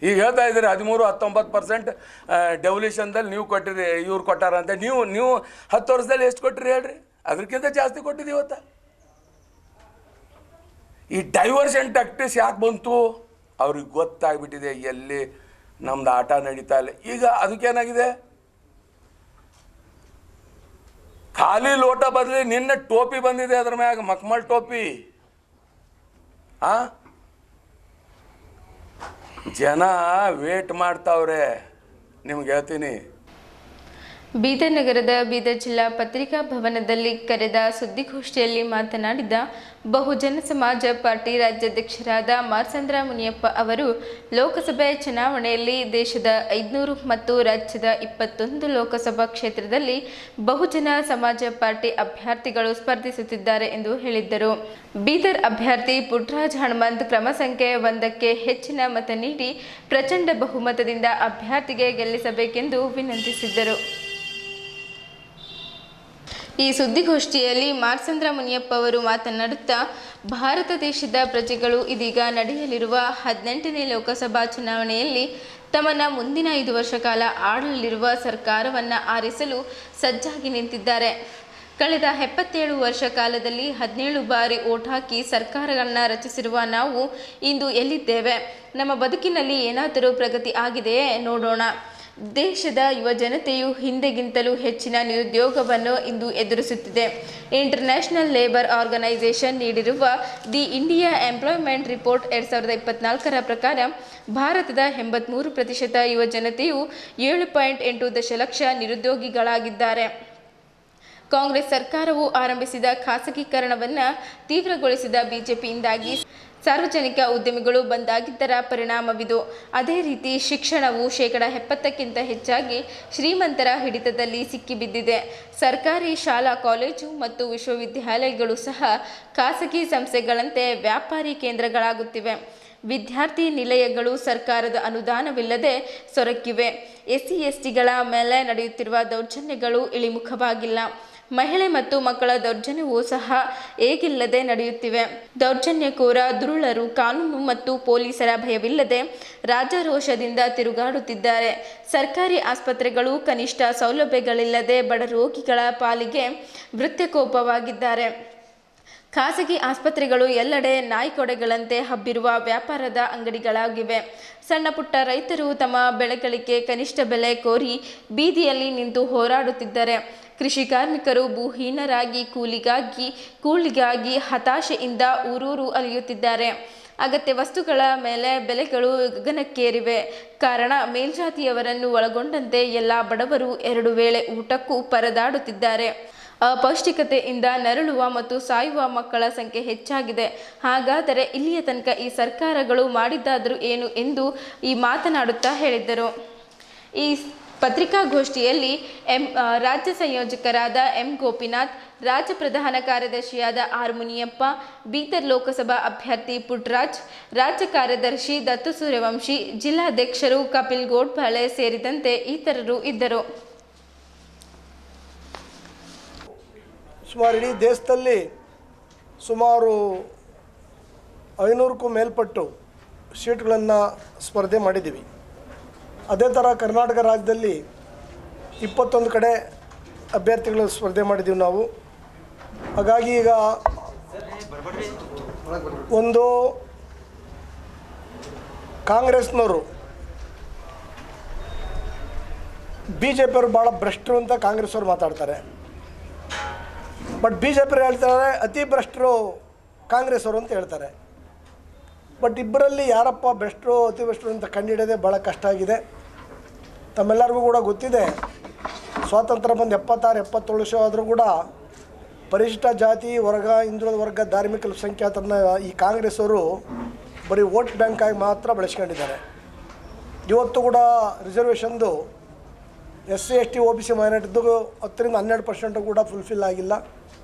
ಈಗ ಹೇಳ್ತಾ ಇದ್ದೀರಿ 13-19% ಡೆವಲ್ಯೂಷನ್ದಲ್ಲಿ ನೀವು ಕೊಟ್ಟಿರಿ, ಇವ್ರು ಕೊಟ್ಟಾರಂತೆ. ನೀವು 10 ವರ್ಷದಲ್ಲಿ ಎಷ್ಟು ಕೊಟ್ಟಿರಿ ಹೇಳ್ರಿ? ಅದಕ್ಕಿಂತ ಜಾಸ್ತಿ ಕೊಟ್ಟಿದ್ದೀವತ್ತ. ಈ ಡೈವರ್ಷನ್ ಟ್ಯಾಕ್ಟಿಸ್ ಯಾಕೆ ಬಂತು ಅವ್ರಿಗೆ ಗೊತ್ತಾಗ್ಬಿಟ್ಟಿದೆ ಎಲ್ಲಿ ನಮ್ದು ಆಟ ನಡೀತಾ ಇಲ್ಲ. ಈಗ ಅದಕ್ಕೇನಾಗಿದೆ, ಖಾಲಿ ಲೋಟ ಬದಲಿ ನಿನ್ನೆ ಟೋಪಿ ಬಂದಿದೆ, ಅದ್ರ ಮ್ಯಾಗ ಮಕ್ಮಲ್ ಟೋಪಿ. ಜನ ವೇಟ್ ಮಾಡ್ತಾವ್ರೆ, ನಿಮ್ಗೆ ಹೇಳ್ತೀನಿ.
ಬೀದರ್ ನಗರದ ಬೀದರ್ ಜಿಲ್ಲಾ ಪತ್ರಿಕಾ ಭವನದಲ್ಲಿ ಕರೆದ ಸುದ್ದಿಗೋಷ್ಠಿಯಲ್ಲಿ ಮಾತನಾಡಿದ ಬಹುಜನ ಸಮಾಜ ಪಾರ್ಟಿ ರಾಜ್ಯಾಧ್ಯಕ್ಷರಾದ ಮಾರ್ಸಂದ್ರ ಮುನಿಯಪ್ಪ ಅವರು, ಲೋಕಸಭೆ ಚುನಾವಣೆಯಲ್ಲಿ ದೇಶದ 500 ಮತ್ತು ರಾಜ್ಯದ 21 ಲೋಕಸಭಾ ಕ್ಷೇತ್ರದಲ್ಲಿ ಬಹುಜನ ಸಮಾಜ ಪಾರ್ಟಿ ಅಭ್ಯರ್ಥಿಗಳು ಸ್ಪರ್ಧಿಸುತ್ತಿದ್ದಾರೆ ಎಂದು ಹೇಳಿದ್ದರು. ಬೀದರ್ ಅಭ್ಯರ್ಥಿ ಪುಟ್ಟರಾಜ್ ಹನುಮಂತ್ ಕ್ರಮ ಸಂಖ್ಯೆ 1ಕ್ಕೆ ಹೆಚ್ಚಿನ ಮತ ನೀಡಿ ಪ್ರಚಂಡ ಬಹುಮತದಿಂದ ಅಭ್ಯರ್ಥಿಗೆ ಗೆಲ್ಲಿಸಬೇಕೆಂದು ವಿನಂತಿಸಿದ್ದರು. ಈ ಸುದ್ದಿಗೋಷ್ಠಿಯಲ್ಲಿ ಮಾರ್ಸಂದ್ರ ಮುನಿಯಪ್ಪ ಅವರು ಮಾತನಾಡುತ್ತಾ, ಭಾರತ ದೇಶದ ಪ್ರಜೆಗಳು ಇದೀಗ ನಡೆಯಲಿರುವ 18ನೇ ಲೋಕಸಭಾ ಚುನಾವಣೆಯಲ್ಲಿ ತಮ್ಮನ್ನ ಮುಂದಿನ 5 ವರ್ಷ ಕಾಲ ಆಳಲಿರುವ ಸರ್ಕಾರವನ್ನು ಆರಿಸಲು ಸಜ್ಜಾಗಿ ನಿಂತಿದ್ದಾರೆ. ಕಳೆದ 77 ವರ್ಷ ಕಾಲದಲ್ಲಿ 17 ಬಾರಿ ಓಟ್ ಹಾಕಿ ಸರ್ಕಾರಗಳನ್ನು ರಚಿಸಿರುವ ನಾವು ಇಂದು ಎಲ್ಲಿದ್ದೇವೆ? ನಮ್ಮ ಬದುಕಿನಲ್ಲಿ ಏನಾದರೂ ಪ್ರಗತಿ ಆಗಿದೆಯೇ? ನೋಡೋಣ. ದೇಶದ ಯುವ ಜನತೆಯು ಹಿಂದೆಗಿಂತಲೂ ಹೆಚ್ಚಿನ ನಿರುದ್ಯೋಗವನ್ನು ಇಂದು ಎದುರಿಸುತ್ತಿದೆ. ಇಂಟರ್ನ್ಯಾಷನಲ್ ಲೇಬರ್ ಆರ್ಗನೈಸೇಷನ್ ನೀಡಿರುವ ದಿ ಇಂಡಿಯಾ ಎಂಪ್ಲಾಯ್ಮೆಂಟ್ ರಿಪೋರ್ಟ್ 2024ರ ಪ್ರಕಾರ ಭಾರತದ 83% ಯುವ ಜನತೆಯು 7.8 ದಶಲಕ್ಷ ನಿರುದ್ಯೋಗಿಗಳಾಗಿದ್ದಾರೆ. ಕಾಂಗ್ರೆಸ್ ಸರ್ಕಾರವು ಆರಂಭಿಸಿದ ಖಾಸಗೀಕರಣವನ್ನು ತೀವ್ರಗೊಳಿಸಿದ ಬಿಜೆಪಿಯಿಂದಾಗಿ ಸಾರ್ವಜನಿಕ ಉದ್ಯಮಿಗಳು ಬಂದಾಗಿದ್ದರ ಪರಿಣಾಮವಿದು. ಅದೇ ರೀತಿ ಶಿಕ್ಷಣವು 70%ಕ್ಕಿಂತ ಹೆಚ್ಚಾಗಿ ಶ್ರೀಮಂತರ ಹಿಡಿತದಲ್ಲಿ ಸಿಕ್ಕಿಬಿದ್ದಿದೆ. ಸರ್ಕಾರಿ ಶಾಲಾ ಕಾಲೇಜು ಮತ್ತು ವಿಶ್ವವಿದ್ಯಾಲಯಗಳು ಸಹ ಖಾಸಗಿ ಸಂಸ್ಥೆಗಳಂತೆ ವ್ಯಾಪಾರಿ ಕೇಂದ್ರಗಳಾಗುತ್ತಿವೆ. ವಿದ್ಯಾರ್ಥಿ ನಿಲಯಗಳು ಸರ್ಕಾರದ ಅನುದಾನವಿಲ್ಲದೆ ಸೊರಕಿವೆ. ಎಸ್ಸಿ ಎಸ್ಟಿಗಳ ಮೇಲೆ ನಡೆಯುತ್ತಿರುವ ದೌರ್ಜನ್ಯಗಳು ಇಳಿಮುಖವಾಗಿಲ್ಲ. ಮಹಿಳೆ ಮತ್ತು ಮಕ್ಕಳ ದೌರ್ಜನ್ಯವೂ ಸಹ ಏಗಿಲ್ಲದೆ ನಡೆಯುತ್ತಿವೆ. ದೌರ್ಜನ್ಯಕೋರ ದುರುಳರು ಕಾನೂನು ಮತ್ತು ಪೊಲೀಸರ ಭಯವಿಲ್ಲದೆ ರಾಜಾರೋಷದಿಂದ ತಿರುಗಾಡುತ್ತಿದ್ದಾರೆ. ಸರ್ಕಾರಿ ಆಸ್ಪತ್ರೆಗಳು ಕನಿಷ್ಠ ಸೌಲಭ್ಯಗಳಿಲ್ಲದೆ ಬಡ ರೋಗಿಗಳ ಪಾಲಿಗೆ ವೃತ್ಯಕೋಪವಾಗಿದ್ದಾರೆ. ಖಾಸಗಿ ಆಸ್ಪತ್ರೆಗಳು ಎಲ್ಲೆಡೆ ನಾಯಿಕೊಡೆಗಳಂತೆ ಹಬ್ಬಿರುವ ವ್ಯಾಪಾರದ ಅಂಗಡಿಗಳಾಗಿವೆ. ಸಣ್ಣ ಪುಟ್ಟ ರೈತರು ತಮ್ಮ ಬೆಳೆಗಳಿಗೆ ಕನಿಷ್ಠ ಬೆಲೆ ಕೋರಿ ಬೀದಿಯಲ್ಲಿ ನಿಂತು ಹೋರಾಡುತ್ತಿದ್ದಾರೆ. ಕೃಷಿ ಕಾರ್ಮಿಕರು ಭೂಹೀನರಾಗಿ ಕೂಲಿಗಾಗಿ ಹತಾಶೆಯಿಂದ ಊರೂರು ಅಲಿಯುತ್ತಿದ್ದಾರೆ. ಅಗತ್ಯ ವಸ್ತುಗಳ ಮೇಲೆ ಬೆಲೆಗಳು ಗಗನಕ್ಕೇರಿವೆ. ಕಾರಣ ಮೇಲ್ಜಾತಿಯವರನ್ನು ಒಳಗೊಂಡಂತೆ ಎಲ್ಲ ಬಡವರು 2 ವೇಳೆ ಊಟಕ್ಕೂ ಪರದಾಡುತ್ತಿದ್ದಾರೆ. ಅಪೌಷ್ಟಿಕತೆಯಿಂದ ನರಳುವ ಮತ್ತು ಸಾಯುವ ಮಕ್ಕಳ ಸಂಖ್ಯೆ ಹೆಚ್ಚಾಗಿದೆ. ಹಾಗಾದರೆ ಇಲ್ಲಿಯ ತನಕ ಈ ಸರ್ಕಾರಗಳು ಮಾಡಿದ್ದಾದರೂ ಏನು ಎಂದು ಈ ಮಾತನಾಡುತ್ತಾ ಹೇಳಿದ್ದರು. ಈ ಪತ್ರಿಕಾಗೋಷ್ಠಿಯಲ್ಲಿ ರಾಜ್ಯ ಸಂಯೋಜಕರಾದ ಎಂ ಗೋಪಿನಾಥ್, ರಾಜ್ಯ ಪ್ರಧಾನ ಕಾರ್ಯದರ್ಶಿಯಾದ ಆರ್ ಮುನಿಯಪ್ಪ, ಬೀದರ್ ಲೋಕಸಭಾ ಅಭ್ಯರ್ಥಿ ಪುಟ್ಟರಾಜ್, ರಾಜ್ಯ ಕಾರ್ಯದರ್ಶಿ ದತ್ತು ಸೂರ್ಯವಂಶಿ, ಜಿಲ್ಲಾಧ್ಯಕ್ಷರು ಕಪಿಲ್ ಗೋಡ್ಬಾಳೆ ಸೇರಿದಂತೆ ಇತರರು ಇದ್ದರು.
ಸುಮಾರು ಇಡೀ ದೇಶದಲ್ಲಿ ಸುಮಾರು 500ಕ್ಕೂ ಮೇಲ್ಪಟ್ಟು ಸೀಟ್ಗಳನ್ನು ಸ್ಪರ್ಧೆ ಮಾಡಿದ್ದೀವಿ. ಅದೇ ಥರ ಕರ್ನಾಟಕ ರಾಜ್ಯದಲ್ಲಿ 21 ಕಡೆ ಅಭ್ಯರ್ಥಿಗಳು ಸ್ಪರ್ಧೆ ಮಾಡಿದ್ದೀವಿ ನಾವು. ಹಾಗಾಗಿ ಈಗ ಒಂದು ಕಾಂಗ್ರೆಸ್ನವರು ಬಿ ಜೆ ಪಿಯವರು ಭಾಳ ಭ್ರಷ್ಟರು ಅಂತ ಕಾಂಗ್ರೆಸ್ಸವ್ರು ಮಾತಾಡ್ತಾರೆ. ಬಟ್ ಬಿ ಜೆ ಪಿಯವರು ಹೇಳ್ತಾರೆ ಅತಿ ಭ್ರಷ್ಟರು ಕಾಂಗ್ರೆಸ್ ಅವರು ಅಂತ ಹೇಳ್ತಾರೆ. ಬಟ್ ಇಬ್ಬರಲ್ಲಿ ಯಾರಪ್ಪ ಭ್ರಷ್ಟರು ಅತಿ ಭ್ರಷ್ಟರು ಅಂತ ಕಂಡುಹಿಡಿಯೋದೇ ಭಾಳ ಕಷ್ಟ ಆಗಿದೆ. ತಮ್ಮೆಲ್ಲರಿಗೂ ಕೂಡ ಗೊತ್ತಿದೆ, ಸ್ವಾತಂತ್ರ್ಯ ಬಂದು 76-77 ವರ್ಷ ಆದರೂ ಕೂಡ ಪರಿಶಿಷ್ಟ ಜಾತಿ ವರ್ಗ, ಹಿಂದುಳಿದ ವರ್ಗ, ಧಾರ್ಮಿಕ ಅಲ್ಪಸಂಖ್ಯಾತರನ್ನ ಈ ಕಾಂಗ್ರೆಸ್ ಅವರು ಬರೀ ವೋಟ್ ಬ್ಯಾಂಕ್ ಆಗಿ ಮಾತ್ರ ಬಳಸ್ಕೊಂಡಿದ್ದಾರೆ. ಇವತ್ತು ಕೂಡ ರಿಸರ್ವೇಷನ್ದು SC ST OBC ಮೈನಾರಿಟಿದ್ದು 10-12% ಕೂಡ ಫುಲ್ಫಿಲ್ ಆಗಿಲ್ಲ.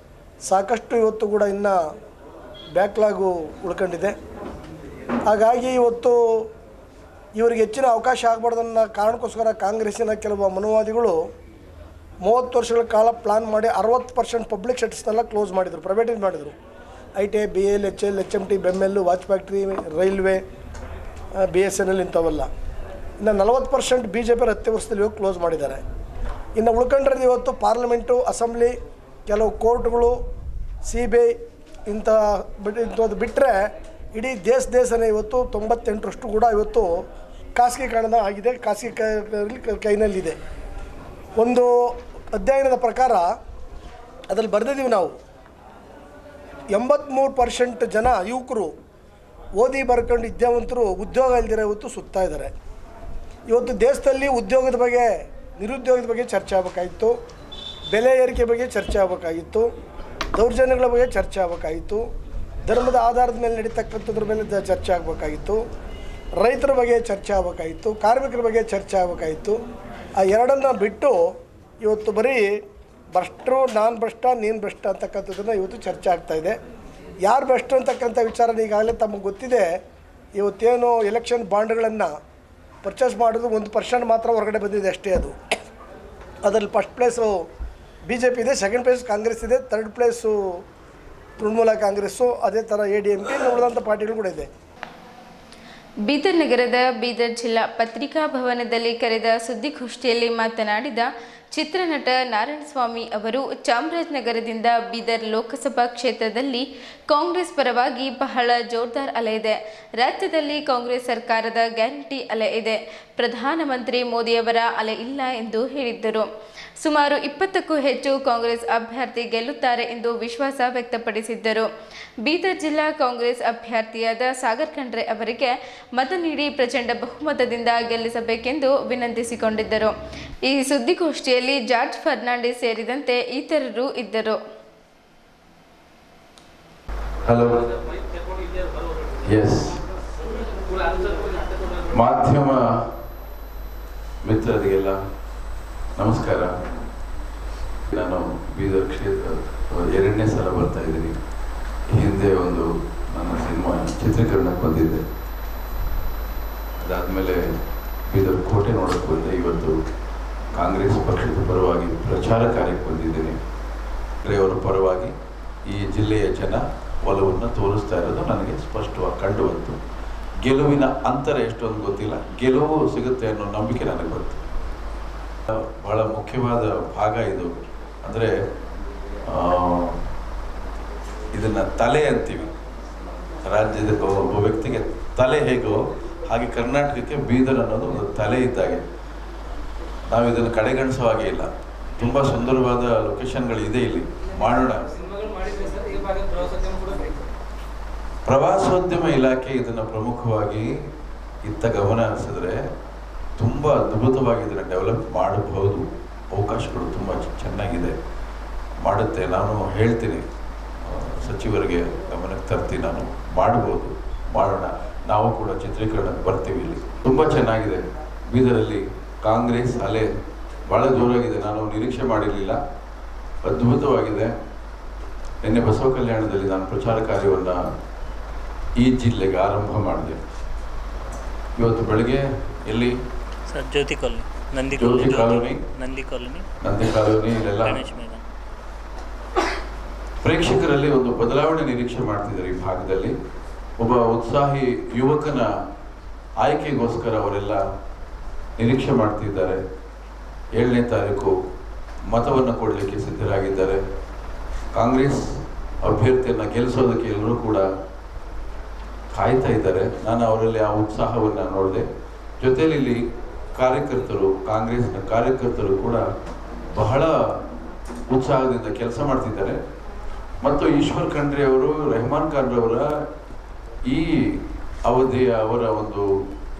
ಸಾಕಷ್ಟು ಇವತ್ತು ಕೂಡ ಇನ್ನು ಬ್ಯಾಕ್ಲಾಗು ಉಳ್ಕೊಂಡಿದೆ. ಹಾಗಾಗಿ ಇವತ್ತು ಇವರಿಗೆ ಹೆಚ್ಚಿನ ಅವಕಾಶ ಆಗಬಾರ್ದನ್ನ ಕಾರಣಕ್ಕೋಸ್ಕರ ಕಾಂಗ್ರೆಸ್ಸಿನ ಕೆಲವು ಮನುವಾದಿಗಳು 30 ವರ್ಷಗಳ ಕಾಲ ಪ್ಲಾನ್ ಮಾಡಿ 60% ಪಬ್ಲಿಕ್ ಸೆಕ್ಟರ್ಸ್ನೆಲ್ಲ ಕ್ಲೋಸ್ ಮಾಡಿದರು, ಪ್ರೈವೇಟೈಸ್ ಮಾಡಿದರು. ITI, BL, HL, HMT, BEML, watch factory, railway, BSNL ಇಂಥವೆಲ್ಲ. ಇನ್ನು 40% BJP 10 ವರ್ಷದಲ್ಲಿ ಹೋಗಿ ಕ್ಲೋಸ್ ಮಾಡಿದ್ದಾರೆ. ಇನ್ನು ಉಳ್ಕೊಂಡ್ರೆ ಇವತ್ತು ಪಾರ್ಲಿಮೆಂಟು, ಅಸೆಂಬ್ಲಿ, ಕೆಲವು ಕೋರ್ಟ್ಗಳು, CBI ಇಂಥದ್ದು ಬಿಟ್ಟರೆ ಇಡೀ ದೇಶನೇ ಇವತ್ತು 98% ಕೂಡ ಇವತ್ತು ಖಾಸಗೀಕರಣ ಆಗಿದೆ, ಖಾಸಗಿ ಕೈನಲ್ಲಿದೆ. ಒಂದು ಅಧ್ಯಯನದ ಪ್ರಕಾರ ಅದ್ರಲ್ಲಿ ಬರೆದಿದ್ದೀವಿ ನಾವು, 83% ಜನ ಯುವಕರು ಓದಿ ಬರ್ಕೊಂಡು ವಿದ್ಯಾವಂತರು ಉದ್ಯೋಗ ಇಲ್ದಿರೋ ಇವತ್ತು ಸುತ್ತಾ ಇದ್ದಾರೆ. ಇವತ್ತು ದೇಶದಲ್ಲಿ ಉದ್ಯೋಗದ ಬಗ್ಗೆ, ನಿರುದ್ಯೋಗದ ಬಗ್ಗೆ ಚರ್ಚೆ ಆಗಬೇಕಾಗಿತ್ತು, ಬೆಲೆ ಏರಿಕೆ ಬಗ್ಗೆ ಚರ್ಚೆ ಆಗಬೇಕಾಗಿತ್ತು, ದೌರ್ಜನ್ಯಗಳ ಬಗ್ಗೆ ಚರ್ಚೆ ಆಗಬೇಕಾಗಿತ್ತು, ಧರ್ಮದ ಆಧಾರದ ಮೇಲೆ ನಡೀತಕ್ಕಂಥದ್ರ ಮೇಲೆ ಚರ್ಚೆ ಆಗಬೇಕಾಗಿತ್ತು, ರೈತರ ಬಗ್ಗೆ ಚರ್ಚೆ ಆಗಬೇಕಾಗಿತ್ತು, ಕಾರ್ಮಿಕರ ಬಗ್ಗೆ ಚರ್ಚೆ ಆಗಬೇಕಾಗಿತ್ತು. ಆ ಎರಡನ್ನು ಬಿಟ್ಟು ಇವತ್ತು ಬರೀ ಭ್ರಷ್ಟರು, ನಾನು ಭ್ರಷ್ಟ, ನೀನು ಭ್ರಷ್ಟ ಅಂತಕ್ಕಂಥದ್ದನ್ನು ಇವತ್ತು ಚರ್ಚೆ ಆಗ್ತಾಯಿದೆ. ಯಾರು ಭ್ರಷ್ಟರು ಅಂತಕ್ಕಂಥ ವಿಚಾರನ ಈಗಾಗಲೇ ತಮಗೆ ಗೊತ್ತಿದೆ. ಇವತ್ತೇನು ಎಲೆಕ್ಷನ್ ಬಾಂಡ್ಗಳನ್ನು ಪರ್ಚೇಸ್ ಮಾಡೋದು 1% ಮಾತ್ರ ಹೊರಗಡೆ ಬಂದಿದೆ ಅಷ್ಟೇ. ಅದರಲ್ಲಿ ಫಸ್ಟ್ ಪ್ಲೇಸು BJP ಇದೆ, ಸೆಕೆಂಡ್ ಪ್ಲೇಸ್ ಕಾಂಗ್ರೆಸ್ ಇದೆ, ಥರ್ಡ್ ಪ್ಲೇಸು ತೃಣಮೂಲ ಕಾಂಗ್ರೆಸ್ಸು, ಅದೇ ಥರ ADMK, ಉಳಿದಂಥ ಪಾರ್ಟಿಗಳು ಕೂಡ ಇದೆ.
ಬೀದರ್ ನಗರದ ಬೀದರ್ ಜಿಲ್ಲಾ ಪತ್ರಿಕಾ ಭವನದಲ್ಲಿ ಕರೆದ ಸುದ್ದಿಗೋಷ್ಠಿಯಲ್ಲಿ ಮಾತನಾಡಿದ ಚಿತ್ರನಟ ನಾರಾಯಣಸ್ವಾಮಿ ಅವರು, ಚಾಮರಾಜನಗರದಿಂದ ಬೀದರ್ ಲೋಕಸಭಾ ಕ್ಷೇತ್ರದಲ್ಲಿ ಕಾಂಗ್ರೆಸ್ ಪರವಾಗಿ ಬಹಳ ಜೋರ್ದಾರ್ ಅಲೆ ಇದೆ. ರಾಜ್ಯದಲ್ಲಿ ಕಾಂಗ್ರೆಸ್ ಸರ್ಕಾರದ ಗ್ಯಾರಂಟಿ ಅಲೆ ಇದೆ, ಪ್ರಧಾನಮಂತ್ರಿ ಮೋದಿಯವರ ಅಲೆ ಇಲ್ಲ ಎಂದು ಹೇಳಿದ್ದರು. ಸುಮಾರು 20ಕ್ಕೂ ಹೆಚ್ಚು ಕಾಂಗ್ರೆಸ್ ಅಭ್ಯರ್ಥಿ ಗೆಲ್ಲುತ್ತಾರೆ ಎಂದು ವಿಶ್ವಾಸ ವ್ಯಕ್ತಪಡಿಸಿದ್ದರು. ಬೀದರ್ ಜಿಲ್ಲಾ ಕಾಂಗ್ರೆಸ್ ಅಭ್ಯರ್ಥಿಯಾದ ಸಾಗರ್ ಖಂಡ್ರೆ ಅವರಿಗೆ ಮತ ನೀಡಿ ಪ್ರಚಂಡ ಬಹುಮತದಿಂದ ಗೆಲ್ಲಿಸಬೇಕೆಂದು ವಿನಂತಿಸಿಕೊಂಡಿದ್ದರು. ಈ ಸುದ್ದಿಗೋಷ್ಠಿಯಲ್ಲಿ ಜಾರ್ಜ್ ಫರ್ನಾಂಡಿಸ್ ಸೇರಿದಂತೆ ಇತರರು ಇದ್ದರು.
ಹಲೋ, ಎಸ್, ಮಾಧ್ಯಮ ಮಿತ್ರರಿಗೆಲ್ಲ ನಮಸ್ಕಾರ. ನಾನು ಬೀದರ್ ಕ್ಷೇತ್ರ 2ನೇ ಸಲ ಬರ್ತಾ ಇದ್ದೀನಿ. ಹಿಂದೆ ಒಂದು ನನ್ನ ಸಿನಿಮಾ ಚಿತ್ರೀಕರಣಕ್ಕೆ ಬಂದಿದ್ದೆ, ಅದಾದಮೇಲೆ ಬೀದರ್ ಕೋಟೆ ನೋಡೋಕ್ಕೆ ಬಂದೆ. ಇವತ್ತು ಕಾಂಗ್ರೆಸ್ ಪಕ್ಷದ ಪರವಾಗಿ ಪ್ರಚಾರ ಕಾರ್ಯಕ್ಕೆ ಬಂದಿದ್ದೀನಿ. ಅವರ ಪರವಾಗಿ ಈ ಜಿಲ್ಲೆಯ ಜನ ಒಲವನ್ನು ತೋರಿಸ್ತಾ ಇರೋದು ನನಗೆ ಸ್ಪಷ್ಟವಾಗಿ ಕಂಡು ಬಂತು. ಗೆಲುವಿನ ಅಂತರ ಎಷ್ಟೊಂದು ಗೊತ್ತಿಲ್ಲ, ಗೆಲುವು ಸಿಗುತ್ತೆ ಅನ್ನೋ ನಂಬಿಕೆ ನನಗೆ ಬಂತು. ಬಹಳ ಮುಖ್ಯವಾದ ಭಾಗ ಇದು. ಅಂದರೆ ಇದನ್ನು ತಲೆ ಅಂತೀವಿ. ರಾಜ್ಯದ ಒಬ್ಬ ವ್ಯಕ್ತಿಗೆ ತಲೆ ಹೇಗೋ ಹಾಗೆ ಕರ್ನಾಟಕಕ್ಕೆ ಬೀದರ್ ಅನ್ನೋದು ಒಂದು ತಲೆ ಇದ್ದಾಗೆ. ನಾವು ಇದನ್ನು ಕಡೆಗಣಿಸೋ ಹಾಗೆ ಇಲ್ಲ. ತುಂಬ ಸುಂದರವಾದ ಲೊಕೇಶನ್ಗಳಿದೆ ಇಲ್ಲಿ, ಮಾಡೋಣ. ಪ್ರವಾಸೋದ್ಯಮ ಇಲಾಖೆ ಇದನ್ನು ಪ್ರಮುಖವಾಗಿ ಇತ್ತ ಗಮನ ಹರಿಸಿದ್ರೆ ತುಂಬ ಅದ್ಭುತವಾಗಿ ಇದನ್ನು ಡೆವಲಪ್ ಮಾಡಬಹುದು. ಅವಕಾಶಗಳು ತುಂಬ ಚೆನ್ನಾಗಿದೆ, ಮಾಡುತ್ತೆ. ನಾನು ಹೇಳ್ತೀನಿ, ಸಚಿವರಿಗೆ ಗಮನಕ್ಕೆ ತರ್ತೀನಿ, ನಾನು ಮಾಡ್ಬೋದು, ಮಾಡೋಣ. ನಾವು ಕೂಡ ಚಿತ್ರೀಕರಣಕ್ಕೆ ಬರ್ತೀವಿ. ಇಲ್ಲಿ ತುಂಬ ಚೆನ್ನಾಗಿದೆ. ಬೀದರಲ್ಲಿ ಕಾಂಗ್ರೆಸ್ ಅಲೆ ಭಾಳ ಜೋರಾಗಿದೆ. ನಾನು ನಿರೀಕ್ಷೆ ಮಾಡಿರಲಿಲ್ಲ, ಅದ್ಭುತವಾಗಿದೆ. ನಿನ್ನೆ ಬಸವ ಕಲ್ಯಾಣದಲ್ಲಿ ನಾನು ಪ್ರಚಾರ ಕಾರ್ಯವನ್ನು ಈ ಜಿಲ್ಲೆಗೆ ಆರಂಭ ಮಾಡಿದೆ. ಇವತ್ತು ಬೆಳಗ್ಗೆ ಎಲ್ಲಿ
ಸರ್? ಜ್ಯೋತಿ ಕಾಲೋನಿ, ನಂದಿ ಕಾಲೋನಿ ಇಲ್ಲೆಲ್ಲ
ಪ್ರೇಕ್ಷಕರಲ್ಲಿ ಒಂದು ಬದಲಾವಣೆ ನಿರೀಕ್ಷೆ ಮಾಡ್ತಿದ್ದಾರೆ. ಈ ಭಾಗದಲ್ಲಿ ಒಬ್ಬ ಉತ್ಸಾಹಿ ಯುವಕನ ಆಯ್ಕೆಗೋಸ್ಕರ ಅವರೆಲ್ಲ ನಿರೀಕ್ಷೆ ಮಾಡ್ತಿದ್ದಾರೆ. 7ನೇ ತಾರೀಕು ಮತವನ್ನು ಕೊಡಲಿಕ್ಕೆ ಸಿದ್ಧರಾಗಿದ್ದಾರೆ. ಕಾಂಗ್ರೆಸ್ ಅಭ್ಯರ್ಥಿಯನ್ನು ಗೆಲ್ಲಿಸೋದಕ್ಕೆ ಎಲ್ಲರೂ ಕೂಡ ಕಾಯ್ತಾ ಇದ್ದಾರೆ. ನಾನು ಅವರಲ್ಲಿ ಆ ಉತ್ಸಾಹವನ್ನು ನೋಡಿದೆ. ಜೊತೆಯಲ್ಲಿ ಇಲ್ಲಿ ಕಾರ್ಯಕರ್ತರು, ಕಾಂಗ್ರೆಸ್ನ ಕಾರ್ಯಕರ್ತರು ಕೂಡ ಬಹಳ ಉತ್ಸಾಹದಿಂದ ಕೆಲಸ ಮಾಡ್ತಿದ್ದಾರೆ. ಮತ್ತು ಈಶ್ವರ್ ಖಂಡ್ರೆ ಅವರು, ರೆಹಮಾನ್ ಖಾನ್ರವರ ಈ ಅವಧಿಯ ಅವರ ಒಂದು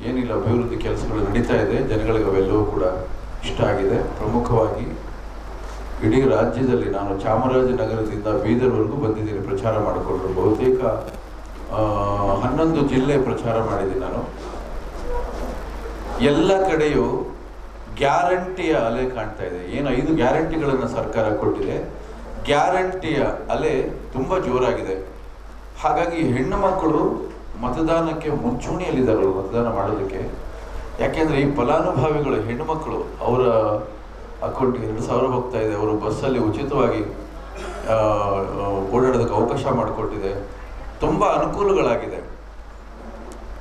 ಏನಿಲ್ಲ ಅಭಿವೃದ್ಧಿ ಕೆಲಸಗಳು ನಡೀತಾ ಇದೆ. ಜನಗಳಿಗೆ ಅವೆಲ್ಲವೂ ಕೂಡ ಇಷ್ಟ ಆಗಿದೆ. ಪ್ರಮುಖವಾಗಿ ಇಡೀ ರಾಜ್ಯದಲ್ಲಿ ನಾನು ಚಾಮರಾಜನಗರದಿಂದ ಬೀದರ್ವರೆಗೂ ಬಂದಿದ್ದೀನಿ ಪ್ರಚಾರ ಮಾಡಿಕೊಂಡು. ಬಹುತೇಕ 11 ಜಿಲ್ಲೆ ಪ್ರಚಾರ ಮಾಡಿದ್ದೀನಿ ನಾನು. ಎಲ್ಲ ಕಡೆಯೂ ಗ್ಯಾರಂಟಿಯ ಅಲೆ ಕಾಣ್ತಾ ಇದೆ. ಏನು 5 ಗ್ಯಾರಂಟಿಗಳನ್ನು ಸರ್ಕಾರ ಕೊಟ್ಟಿದೆ, ಗ್ಯಾರಂಟಿಯ ಅಲೆ ತುಂಬ ಜೋರಾಗಿದೆ. ಹಾಗಾಗಿ ಹೆಣ್ಣು ಮಕ್ಕಳು ಮತದಾನಕ್ಕೆ ಮುಂಚೂಣಿಯಲ್ಲಿದ್ದಾರೆ, ಮತದಾನ ಮಾಡೋದಕ್ಕೆ. ಯಾಕೆಂದರೆ ಈ ಫಲಾನುಭವಿಗಳು ಹೆಣ್ಣು ಮಕ್ಕಳು, ಅವರ ಅಕೌಂಟ್ಗೆ 2,000 ಹೋಗ್ತಾ ಇದೆ. ಅವರು ಬಸ್ಸಲ್ಲಿ ಉಚಿತವಾಗಿ ಓಡಾಡೋದಕ್ಕೆ ಅವಕಾಶ ಮಾಡಿಕೊಟ್ಟಿದೆ. ತುಂಬ ಅನುಕೂಲಗಳಾಗಿದೆ.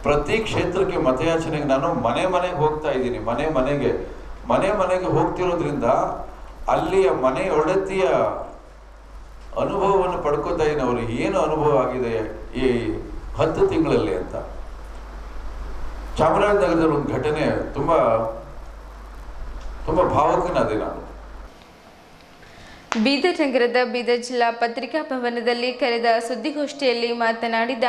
ಪ್ರತಿ ಕ್ಷೇತ್ರಕ್ಕೆ ಮತಯಾಚನೆಗೆ ನಾನು ಮನೆಗೆ ಹೋಗ್ತಾ ಇದ್ದೀನಿ. ಮನೆಗೆ ಹೋಗ್ತಿರೋದ್ರಿಂದ ಅಲ್ಲಿಯ ಮನೆಯೊಡತಿಯ ಅನುಭವವನ್ನು ಪಡ್ಕೋತಾ ಇದ್ದೀನಿ, ಅವ್ರಿಗೆ ಏನು ಅನುಭವ ಆಗಿದೆ ಈ 10 ತಿಂಗಳಲ್ಲಿ ಅಂತ. ಚಾಮರಾಜನಗರದಲ್ಲಿ ಒಂದು ಘಟನೆ ತುಂಬ ಭಾವಕನಾದೆ ನಾನು.
ಬೀದರ್ ನಗರದ ಬೀದರ್ ಜಿಲ್ಲಾ ಪತ್ರಿಕಾ ಭವನದಲ್ಲಿ ಕರೆದ ಸುದ್ದಿಗೋಷ್ಠಿಯಲ್ಲಿ ಮಾತನಾಡಿದ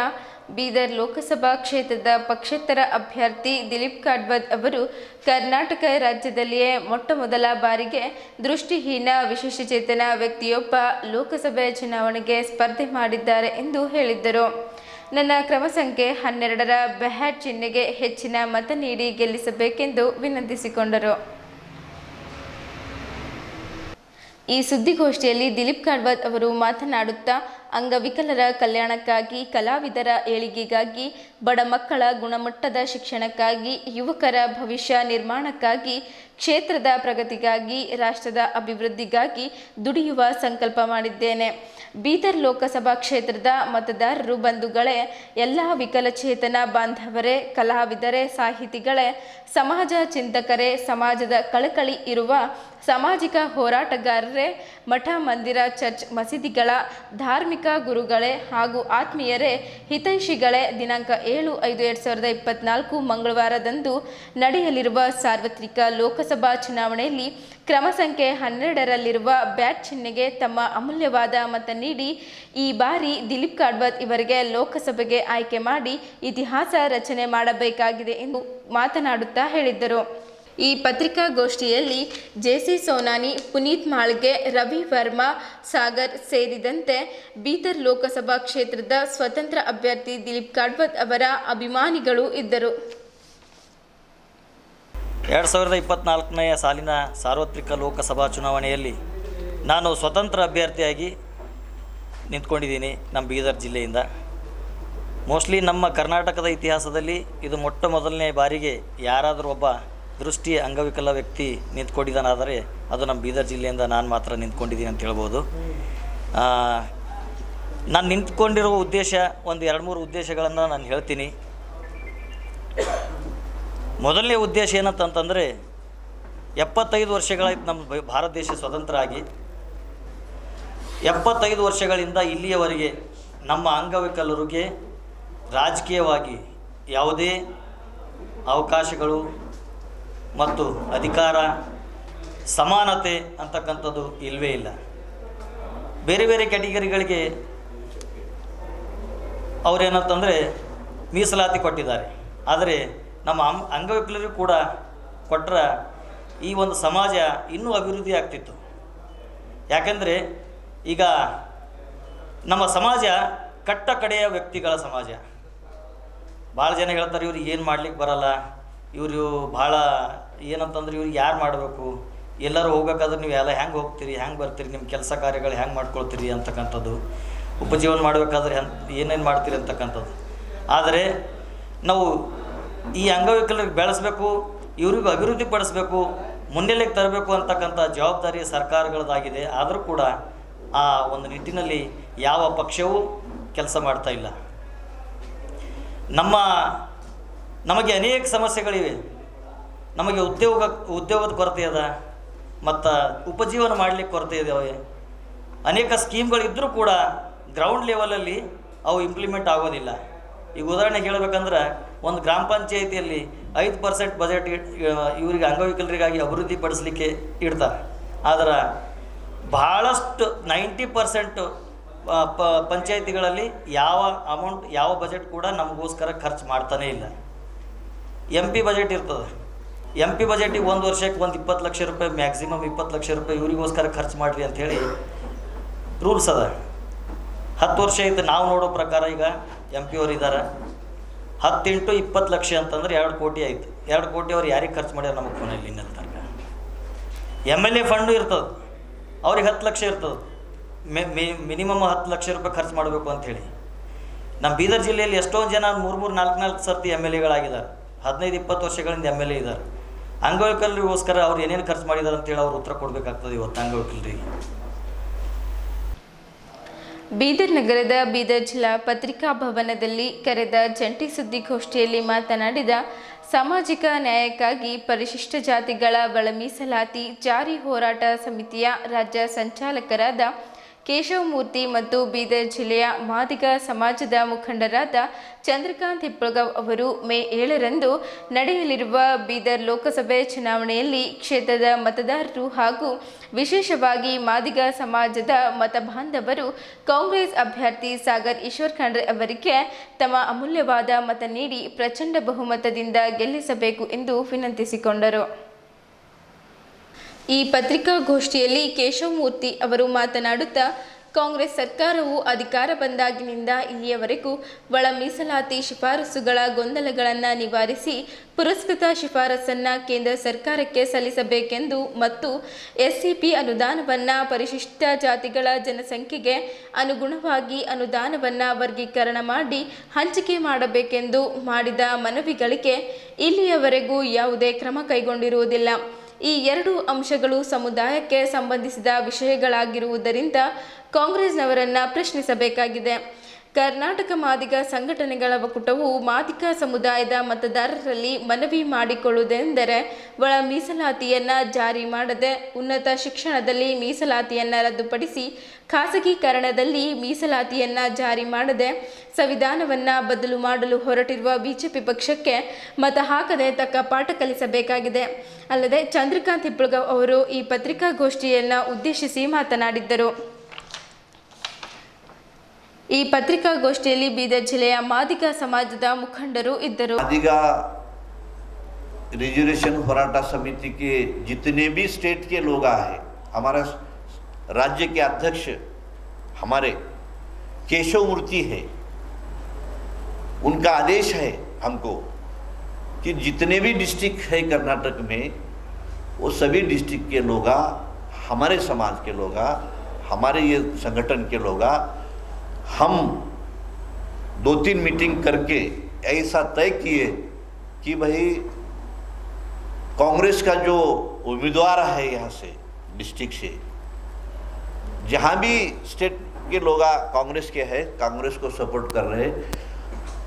ಬೀದರ್ ಲೋಕಸಭಾ ಕ್ಷೇತ್ರದ ಪಕ್ಷೇತರ ಅಭ್ಯರ್ಥಿ ದಿಲೀಪ್ ಕಾಡ್ವದ್ ಅವರು ಕರ್ನಾಟಕ ರಾಜ್ಯದಲ್ಲಿಯೇ ಮೊಟ್ಟಮೊದಲ ಬಾರಿಗೆ ದೃಷ್ಟಿಹೀನ ವಿಶೇಷಚೇತನ ವ್ಯಕ್ತಿಯೊಬ್ಬ ಲೋಕಸಭೆ ಚುನಾವಣೆಗೆ ಸ್ಪರ್ಧೆ ಮಾಡಿದ್ದಾರೆ ಎಂದು ಹೇಳಿದ್ದರು. ನನ್ನ ಕ್ರಮ ಸಂಖ್ಯೆ 12ರ ಬ್ಯಾಟ್ ಚಿಹ್ನೆಗೆ ಹೆಚ್ಚಿನ ಮತ ನೀಡಿ ಗೆಲ್ಲಿಸಬೇಕೆಂದು ವಿನಂತಿಸಿಕೊಂಡರು. ಈ ಸುದ್ದಿಗೋಷ್ಠಿಯಲ್ಲಿ ದಿಲೀಪ್ ಕಾಡ್ವದ್ ಅವರು ಮಾತನಾಡುತ್ತಾ ಅಂಗವಿಕಲರ ಕಲ್ಯಾಣಕ್ಕಾಗಿ, ಕಲಾವಿದರ ಏಳಿಗೆಗಾಗಿ, ಬಡ ಮಕ್ಕಳ ಗುಣಮಟ್ಟದ ಶಿಕ್ಷಣಕ್ಕಾಗಿ, ಯುವಕರ ಭವಿಷ್ಯ ನಿರ್ಮಾಣಕ್ಕಾಗಿ, ಕ್ಷೇತ್ರದ ಪ್ರಗತಿಗಾಗಿ, ರಾಷ್ಟ್ರದ ಅಭಿವೃದ್ಧಿಗಾಗಿ ದುಡಿಯುವ ಸಂಕಲ್ಪ ಮಾಡಿದ್ದೇನೆ. ಬೀದರ್ ಲೋಕಸಭಾ ಕ್ಷೇತ್ರದ ಮತದಾರರು ಬಂಧುಗಳೇ, ಎಲ್ಲ ವಿಕಲಚೇತನ ಬಾಂಧವರೇ, ಕಲಾವಿದರೇ, ಸಾಹಿತಿಗಳೇ, ಸಮಾಜ ಚಿಂತಕರೇ, ಸಮಾಜದ ಕಳಕಳಿ ಇರುವ ಸಾಮಾಜಿಕ ಹೋರಾಟಗಾರರೇ, ಮಠ ಮಂದಿರ ಚರ್ಚ್ ಮಸೀದಿಗಳ ಧಾರ್ಮಿಕ ಗುರುಗಳೇ ಹಾಗೂ ಆತ್ಮೀಯರೇ, ಹಿತೈಷಿಗಳೇ, ದಿನಾಂಕ 7/5/2024 ಮಂಗಳವಾರದಂದು ನಡೆಯಲಿರುವ ಸಾರ್ವತ್ರಿಕ ಲೋಕಸಭಾ ಚುನಾವಣೆಯಲ್ಲಿ ಕ್ರಮ ಸಂಖ್ಯೆ 12ರಲ್ಲಿರುವ ಬ್ಯಾಟ್ ಚಿಹ್ನೆಗೆ ತಮ್ಮ ಅಮೂಲ್ಯವಾದ ಮತ ನೀಡಿ ಈ ಬಾರಿ ದಿಲೀಪ್ ಕಾಡ್ವದ್ ಇವರಿಗೆ ಲೋಕಸಭೆಗೆ ಆಯ್ಕೆ ಮಾಡಿ ಇತಿಹಾಸ ರಚನೆ ಮಾಡಬೇಕಾಗಿದೆ ಎಂದು ಮಾತನಾಡುತ್ತಾ ಹೇಳಿದ್ದರು. ಈ ಪತ್ರಿಕಾಗೋಷ್ಠಿಯಲ್ಲಿ ಜೆಸಿ ಸೋನಾನಿ, ಪುನೀತ್ ಮಾಳ್ಗೆ, ರವಿ ವರ್ಮಾ, ಸಾಗರ್ ಸೇರಿದಂತೆ ಬೀದರ್ ಲೋಕಸಭಾ ಕ್ಷೇತ್ರದ ಸ್ವತಂತ್ರ ಅಭ್ಯರ್ಥಿ ದಿಲೀಪ್ ಕಾಡ್ವದ್ ಅವರ ಅಭಿಮಾನಿಗಳು ಇದ್ದರು.
2024ನೇ ಸಾಲಿನ ಸಾರ್ವತ್ರಿಕ ಲೋಕಸಭಾ ಚುನಾವಣೆಯಲ್ಲಿ ನಾನು ಸ್ವತಂತ್ರ ಅಭ್ಯರ್ಥಿಯಾಗಿ ನಿಂತ್ಕೊಂಡಿದ್ದೀನಿ ನಮ್ಮ ಬೀದರ್ ಜಿಲ್ಲೆಯಿಂದ. ಮೋಸ್ಟ್ಲಿ ನಮ್ಮ ಕರ್ನಾಟಕದ ಇತಿಹಾಸದಲ್ಲಿ ಇದು ಮೊದಲನೇ ಬಾರಿಗೆ ಯಾರಾದರೂ ಒಬ್ಬ ದೃಷ್ಟಿ ಅಂಗವಿಕಲ ವ್ಯಕ್ತಿ ನಿಂತ್ಕೊಂಡಿದ್ದಾನಾದರೆ ಅದು ನಮ್ಮ ಬೀದರ್ ಜಿಲ್ಲೆಯಿಂದ ನಾನು ಮಾತ್ರ ನಿಂತ್ಕೊಂಡಿದ್ದೀನಿ ಅಂತ ಹೇಳ್ಬೋದು. ನಾನು ನಿಂತ್ಕೊಂಡಿರುವ ಉದ್ದೇಶ ಒಂದು 2-3 ಉದ್ದೇಶಗಳನ್ನು ನಾನು ಹೇಳ್ತೀನಿ. ಮೊದಲನೇ ಉದ್ದೇಶ ಏನಂತಂತಂದರೆ 75 ವರ್ಷಗಳಾಯ್ತು ನಮ್ಮ ಭಾರತ ದೇಶ ಸ್ವತಂತ್ರ ಆಗಿ. 75 ವರ್ಷಗಳಿಂದ ಇಲ್ಲಿಯವರೆಗೆ ನಮ್ಮ ಅಂಗವಿಕಲರಿಗೆ ರಾಜಕೀಯವಾಗಿ ಯಾವುದೇ ಅವಕಾಶಗಳು ಮತ್ತು ಅಧಿಕಾರ, ಸಮಾನತೆ ಅಂತಕ್ಕಂಥದ್ದು ಇಲ್ಲವೇ ಇಲ್ಲ. ಬೇರೆ ಬೇರೆ ಕ್ಯಾಟಗರಿಗಳಿಗೆ ಅವರೇನಂತಂದರೆ ಮೀಸಲಾತಿ ಕೊಟ್ಟಿದ್ದಾರೆ. ಆದರೆ ನಮ್ಮ ಅಂಗವಿಕಲರಿಗೂ ಕೂಡ ಕೊಟ್ಟರೆ ಈ ಒಂದು ಸಮಾಜ ಇನ್ನೂ ಅಭಿವೃದ್ಧಿ ಆಗ್ತಿತ್ತು. ಯಾಕೆಂದರೆ ಈಗ ನಮ್ಮ ಸಮಾಜ ಕಟ್ಟ ಕಡೆಯ ವ್ಯಕ್ತಿಗಳ ಸಮಾಜ. ಭಾಳ ಜನ ಹೇಳ್ತಾರೆ ಇವ್ರಿಗೆ ಏನು ಮಾಡ್ಲಿಕ್ಕೆ ಬರಲ್ಲ, ಇವರು ಭಾಳ ಏನಂತಂದ್ರೆ ಇವ್ರಿಗೆ ಯಾರು ಮಾಡಬೇಕು, ಎಲ್ಲರೂ ಹೋಗ್ಬೇಕಾದ್ರೆ ನೀವು ಎಲ್ಲ ಹೆಂಗೆ ಹೋಗ್ತೀರಿ, ಹೆಂಗೆ ಬರ್ತೀರಿ, ನಿಮ್ಮ ಕೆಲಸ ಕಾರ್ಯಗಳು ಹೆಂಗೆ ಮಾಡ್ಕೊಳ್ತೀರಿ ಅಂತಕ್ಕಂಥದ್ದು, ಉಪಜೀವನ ಮಾಡಬೇಕಾದ್ರೆ ಏನೇನು ಮಾಡ್ತೀರಿ ಅಂತಕ್ಕಂಥದ್ದು. ಆದರೆ ನಾವು ಈ ಅಂಗವಿಕಲರಿಗೆ ಬೆಳೆಸಬೇಕು, ಇವ್ರಿಗೂ ಅಭಿವೃದ್ಧಿ ಪಡಿಸಬೇಕು, ಮುನ್ನೆಲೆಗೆ ತರಬೇಕು ಅಂತಕ್ಕಂಥ ಜವಾಬ್ದಾರಿ ಸರ್ಕಾರಗಳದಾಗಿದೆ. ಆದರೂ ಕೂಡ ಆ ಒಂದು ನಿಟ್ಟಿನಲ್ಲಿ ಯಾವ ಪಕ್ಷವೂ ಕೆಲಸ ಮಾಡ್ತಾಯಿಲ್ಲ. ನಮಗೆ ಅನೇಕ ಸಮಸ್ಯೆಗಳಿವೆ. ನಮಗೆ ಉದ್ಯೋಗದ ಕೊರತೆ ಅದ, ಮತ್ತು ಉಪಜೀವನ ಮಾಡಲಿಕ್ಕೆ ಕೊರತೆ ಇದ್ದಾವೆ. ಅನೇಕ ಸ್ಕೀಮ್ಗಳಿದ್ದರೂ ಕೂಡ ಗ್ರೌಂಡ್ ಲೆವೆಲಲ್ಲಿ ಅವು ಇಂಪ್ಲಿಮೆಂಟ್ ಆಗೋದಿಲ್ಲ. ಈಗ ಉದಾಹರಣೆಗೆ ಹೇಳಬೇಕಂದ್ರೆ ಒಂದು ಗ್ರಾಮ ಪಂಚಾಯಿತಿಯಲ್ಲಿ 5% ಬಜೆಟ್ ಇವರಿಗೆ ಅಂಗವಿಕಲರಿಗಾಗಿ ಅಭಿವೃದ್ಧಿ ಪಡಿಸಲಿಕ್ಕೆ ಇಡ್ತಾರೆ. ಆದರೆ ಭಾಳಷ್ಟು 90% ಪಂಚಾಯಿತಿಗಳಲ್ಲಿ ಯಾವ ಅಮೌಂಟ್, ಯಾವ ಬಜೆಟ್ ಕೂಡ ನಮಗೋಸ್ಕರ ಖರ್ಚು ಮಾಡ್ತಾನೇ ಇಲ್ಲ. MP ಬಜೆಟ್ ಇರ್ತದೆ. MP ಬಜೆಟಿಗೆ ಒಂದು ವರ್ಷಕ್ಕೆ ಒಂದು 20 ಲಕ್ಷ ರೂಪಾಯಿ, ಮ್ಯಾಕ್ಸಿಮಮ್ 20 ಲಕ್ಷ ರೂಪಾಯಿ ಇವರಿಗೋಸ್ಕರ ಖರ್ಚು ಮಾಡಿರಿ ಅಂಥೇಳಿ ರೂಲ್ಸ್ ಅದ. 10 ವರ್ಷ ಐತೆ ನಾವು ನೋಡೋ ಪ್ರಕಾರ. ಈಗ MP ಅವ್ರು ಇದ್ದಾರೆ, 10 × 20 ಲಕ್ಷ ಅಂತಂದ್ರೆ 2 ಕೋಟಿ ಆಯಿತು. 2 ಕೋಟಿ ಅವ್ರು ಯಾರಿಗೆ ಖರ್ಚು ಮಾಡ್ಯಾರ ನಮಗೆ ಫೋನಲ್ಲಿ ಇನ್ನೆಲ್ಲ ತನಕ. MLA ಫಂಡು ಇರ್ತದೆ, ಅವ್ರಿಗೆ 10 ಲಕ್ಷ ಇರ್ತದೆ. ಮಿನಿಮಮ್ 10 ಲಕ್ಷ ರೂಪಾಯಿ ಖರ್ಚು ಮಾಡಬೇಕು ಅಂಥೇಳಿ. ನಮ್ಮ ಬೀದರ್ ಜಿಲ್ಲೆಯಲ್ಲಿ ಎಷ್ಟೊಂದು ಜನ 3-4 ಸರ್ತಿ MLAಗಳಾಗಿದ್ದಾರೆ. 15-20 ವರ್ಷಗಳಿಂದ MLA ಇದ್ದಾರೆ. ಅಂಗವಿಕಲರಿಗೋಸ್ಕರ ಅವ್ರು ಏನೇನು ಖರ್ಚು ಮಾಡಿದ್ದಾರೆ ಅಂತೇಳಿ ಅವ್ರು ಉತ್ತರ ಕೊಡಬೇಕಾಗ್ತದೆ ಇವತ್ತು ಅಂಗವಿಕಲರಿಗೆ.
ಬೀದರ್ ನಗರದ ಬೀದರ್ ಜಿಲ್ಲಾ ಪತ್ರಿಕಾ ಭವನದಲ್ಲಿ ಕರೆದ ಜಂಟಿ ಸುದ್ದಿಗೋಷ್ಠಿಯಲ್ಲಿ ಮಾತನಾಡಿದ ಸಾಮಾಜಿಕ ನ್ಯಾಯಕ್ಕಾಗಿ ಪರಿಶಿಷ್ಟ ಜಾತಿಗಳ ಒಳ ಮೀಸಲಾತಿ ಜಾರಿ ಹೋರಾಟ ಸಮಿತಿಯ ರಾಜ್ಯ ಸಂಚಾಲಕರಾದ ಕೇಶವಮೂರ್ತಿ ಮತ್ತು ಬೀದರ್ ಜಿಲ್ಲೆಯ ಮಾದಿಗ ಸಮಾಜದ ಮುಖಂಡರಾದ ಚಂದ್ರಕಾಂತ್ ಹಿಪ್ಪಳಗಾವ್ ಅವರು ಮೇ 7ರಂದು ನಡೆಯಲಿರುವ ಬೀದರ್ ಲೋಕಸಭೆ ಚುನಾವಣೆಯಲ್ಲಿ ಕ್ಷೇತ್ರದ ಮತದಾರರು ಹಾಗೂ ವಿಶೇಷವಾಗಿ ಮಾದಿಗ ಸಮಾಜದ ಮತಬಾಂಧವರು ಕಾಂಗ್ರೆಸ್ ಅಭ್ಯರ್ಥಿ ಸಾಗರ್ ಈಶ್ವರ್ ಖಂಡ್ರೆ ಅವರಿಗೆ ತಮ್ಮ ಅಮೂಲ್ಯವಾದ ಮತ ನೀಡಿ ಪ್ರಚಂಡ ಬಹುಮತದಿಂದ ಗೆಲ್ಲಿಸಬೇಕು ಎಂದು ವಿನಂತಿಸಿಕೊಂಡರು. ಈ ಪತ್ರಿಕಾಗೋಷ್ಠಿಯಲ್ಲಿ ಕೇಶವಮೂರ್ತಿ ಅವರು ಮಾತನಾಡುತ್ತಾ, ಕಾಂಗ್ರೆಸ್ ಸರ್ಕಾರವು ಅಧಿಕಾರ ಬಂದಾಗಿನಿಂದ ಇಲ್ಲಿಯವರೆಗೂ ಒಳ ಮೀಸಲಾತಿ ಶಿಫಾರಸುಗಳ ಗೊಂದಲಗಳನ್ನು ನಿವಾರಿಸಿ ಪುರಸ್ಕೃತ ಶಿಫಾರಸನ್ನು ಕೇಂದ್ರ ಸರ್ಕಾರಕ್ಕೆ ಸಲ್ಲಿಸಬೇಕೆಂದು ಮತ್ತು ಎಸ್ಸಿಪಿ ಅನುದಾನವನ್ನು ಪರಿಶಿಷ್ಟ ಜಾತಿಗಳ ಜನಸಂಖ್ಯೆಗೆ ಅನುಗುಣವಾಗಿ ಅನುದಾನವನ್ನು ವರ್ಗೀಕರಣ ಮಾಡಿ ಹಂಚಿಕೆ ಮಾಡಬೇಕೆಂದು ಮಾಡಿದ ಮನವಿಗಳಿಗೆ ಇಲ್ಲಿಯವರೆಗೂ ಯಾವುದೇ ಕ್ರಮ ಕೈಗೊಂಡಿರುವುದಿಲ್ಲ. ಈ ಎರಡು ಅಂಶಗಳು ಸಮುದಾಯಕ್ಕೆ ಸಂಬಂಧಿಸಿದ ವಿಷಯಗಳಾಗಿರುವುದರಿಂದ ಕಾಂಗ್ರೆಸ್ನವರನ್ನು ಪ್ರಶ್ನಿಸಬೇಕಾಗಿದೆ. ಕರ್ನಾಟಕ ಮಾದಿಗ ಸಂಘಟನೆಗಳ ಒಕ್ಕೂಟವು ಮಾದಿಗ ಸಮುದಾಯದ ಮತದಾರರಲ್ಲಿ ಮನವಿ ಮಾಡಿಕೊಳ್ಳುವುದೆಂದರೆ ಒಳ ಮೀಸಲಾತಿಯನ್ನು ಜಾರಿ ಮಾಡದೆ ಉನ್ನತ ಶಿಕ್ಷಣದಲ್ಲಿ ಮೀಸಲಾತಿಯನ್ನು ರದ್ದುಪಡಿಸಿ ಖಾಸಗೀಕರಣದಲ್ಲಿ ಮೀಸಲಾತಿಯನ್ನು ಜಾರಿ ಮಾಡದೆ ಸಂವಿಧಾನವನ್ನು ಬದಲು ಮಾಡಲು ಹೊರಟಿರುವ ಬಿಜೆಪಿ ಪಕ್ಷಕ್ಕೆ ಮತ ಹಾಕದೆ ತಕ್ಕ ಪಾಠ ಕಲಿಸಬೇಕಾಗಿದೆ. ಅಲ್ಲದೆ ಚಂದ್ರಕಾಂತ್ ಹಿಪ್ಪಳಗಾವ್ ಅವರು ಈ ಪತ್ರಿಕಾಗೋಷ್ಠಿಯನ್ನು ಉದ್ದೇಶಿಸಿ ಮಾತನಾಡಿದ್ದರು. ಈ ಪತ್ರಿಕಾಗೋಷ್ಠಿಯಲ್ಲಿ ಬೀದರ್ ಜಿಲ್ಲೆಯ ಮಾದಿಗ ಸಮಾಜದ ಮುಖಂಡರು ಇದ್ದರು.
मादिगा रिजर्वेशन होराटा समिति के जितने भी स्टेट के लोग आए, हमारा राज्य के अध्यक्ष हमारे केशवमूर्ति है, उनका आदेश है हमको कि जितने भी डिस्ट्रिक्ट है कर्नाटक में वो सभी डिस्ट्रिक्ट के लोग, हमारे समाज के लोग, हमारे ये संगठन के लोग, हम 2-3 मीटिंग करके ऐसा तय किए कि भाई कांग्रेस का जो उम्मीदवार है यहाँ से डिस्ट्रिक्ट से, जहाँ भी स्टेट के लोग कांग्रेस के हैं, कांग्रेस को सपोर्ट कर रहे हैं,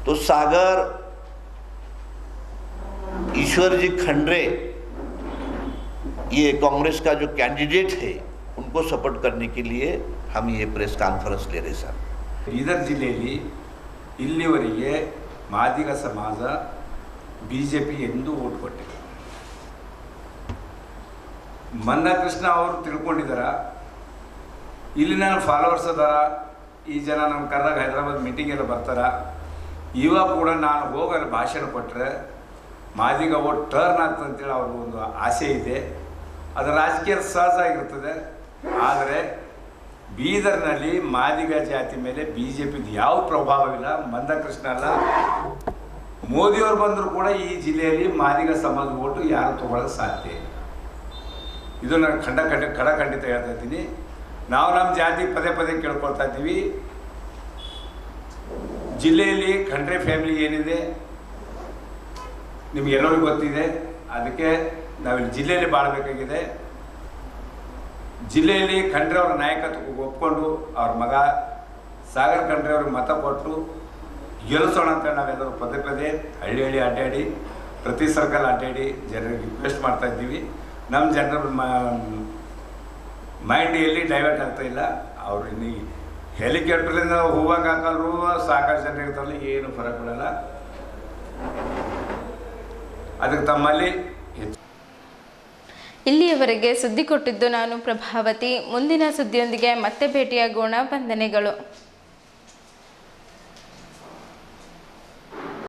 तो सागर ईश्वर जी खंड्रे ये कांग्रेस का जो कैंडिडेट है उनको सपोर्ट करने के लिए हम ये प्रेस कॉन्फ्रेंस ले रहे सर.
ಬೀದರ್ ಜಿಲ್ಲೆಯಲ್ಲಿ ಇಲ್ಲಿವರೆಗೆ ಮಾದಿಗ ಸಮಾಜ BJP ಎಂದೂ ಓಟ್ ಕೊಟ್ಟಿಲ್ಲ. ಮನ್ನಕೃಷ್ಣ ಅವರು ತಿಳ್ಕೊಂಡಿದ್ದಾರ, ಇಲ್ಲಿ ನನ್ನ ಫಾಲೋವರ್ಸ್ ಅದಾರ, ಈ ಜನ ನಮ್ಮ ಕರ್ನಾಟಕ ಹೈದರಾಬಾದ್ ಮೀಟಿಂಗ್ ಎಲ್ಲ ಬರ್ತಾರ, ಇವಾಗ ಕೂಡ ನಾನು ಹೋಗಲು ಭಾಷಣ ಕೊಟ್ಟರೆ ಮಾದಿಗ ಓಟ್ ಟರ್ನ್ ಆಗ್ತಂತೇಳಿ ಅವ್ರಿಗೂ ಒಂದು ಆಸೆ ಇದೆ. ಅದು ರಾಜಕೀಯ ಸಹಜ ಆಗಿರ್ತದೆ. ಆದರೆ ಬೀದರ್ನಲ್ಲಿ ಮಾದಿಗ ಜಾತಿ ಮೇಲೆ BJPದು ಯಾವ ಪ್ರಭಾವವಿಲ್ಲ. ಮಂದಕೃಷ್ಣ ಅಲ್ಲ, ಮೋದಿಯವರು ಬಂದರೂ ಕೂಡ ಈ ಜಿಲ್ಲೆಯಲ್ಲಿ ಮಾದಿಗ ಸಮಾಜ ಓಟು ಯಾರು ತಗೊಳ್ಳೋದು ಸಾಧ್ಯ ಇಲ್ಲ. ಇದು ನಾನು ಖಂಡಿತ ಹೇಳ್ತಾ ಇದ್ದೀನಿ. ನಾವು ನಮ್ಮ ಜಾತಿ ಪದೇ ಪದೇ ಕೇಳ್ಕೊಳ್ತಾ ಇದ್ದೀವಿ. ಜಿಲ್ಲೆಯಲ್ಲಿ ಖಂಡ್ರೆ ಫ್ಯಾಮಿಲಿ ಏನಿದೆ ನಿಮಗೆಲ್ಲರಿಗೂ ಗೊತ್ತಿದೆ. ಅದಕ್ಕೆ ನಾವಿಲ್ಲಿ ಜಿಲ್ಲೆಯಲ್ಲಿ ಬಾಳಬೇಕಾಗಿದೆ. ಜಿಲ್ಲೆಯಲ್ಲಿ ಖಂಡ್ರೆ ಅವರ ನಾಯಕತ್ವಕ್ಕೆ ಒಪ್ಕೊಂಡು ಅವ್ರ ಮಗ ಸಾಗರ್ ಖಂಡ್ರೆ ಅವ್ರಿಗೆ ಮತ ಕೊಟ್ಟು ಗೆಲ್ಲಿಸೋಣ ಅಂತ ನಾವೆಲ್ಲರೂ ಪದೇ ಪದೇ ಹಳ್ಳಿ ಅಡ್ಡಾಡಿ ಪ್ರತಿ ಸರ್ಕಲ್ ಅಡ್ಡಾಡಿ ಜನರಿಗೆ ರಿಕ್ವೆಸ್ಟ್ ಮಾಡ್ತಾ ಇದ್ದೀವಿ. ನಮ್ಮ ಜನರ ಮೈಂಡ್ ಎಲ್ಲಿ ಡೈವರ್ಟ್ ಆಗ್ತಾ ಇಲ್ಲ. ಅವ್ರು ಇನ್ನು ಹೆಲಿಕಾಪ್ಟರ್ಲಿಂದ ಹೋಗೋಕೆ ಹಾಕಲ್ರು, ಸಾಕಷ್ಟು ಜನ ಇರ್ತಾರಲ್ಲ, ಏನು ಫರಕ್ ಬೀಳಲ್ಲ. ಅದಕ್ಕೆ ತಮ್ಮಲ್ಲಿ
ಇಲ್ಲಿಯವರೆಗೆ ಸುದ್ದಿ ಕೊಟ್ಟಿದ್ದು ನಾನು ಪ್ರಭಾವತಿ. ಮುಂದಿನ ಸುದ್ದಿಯೊಂದಿಗೆ ಮತ್ತೆ ಭೇಟಿಯಾಗೋಣ. ವಂದನೆಗಳು.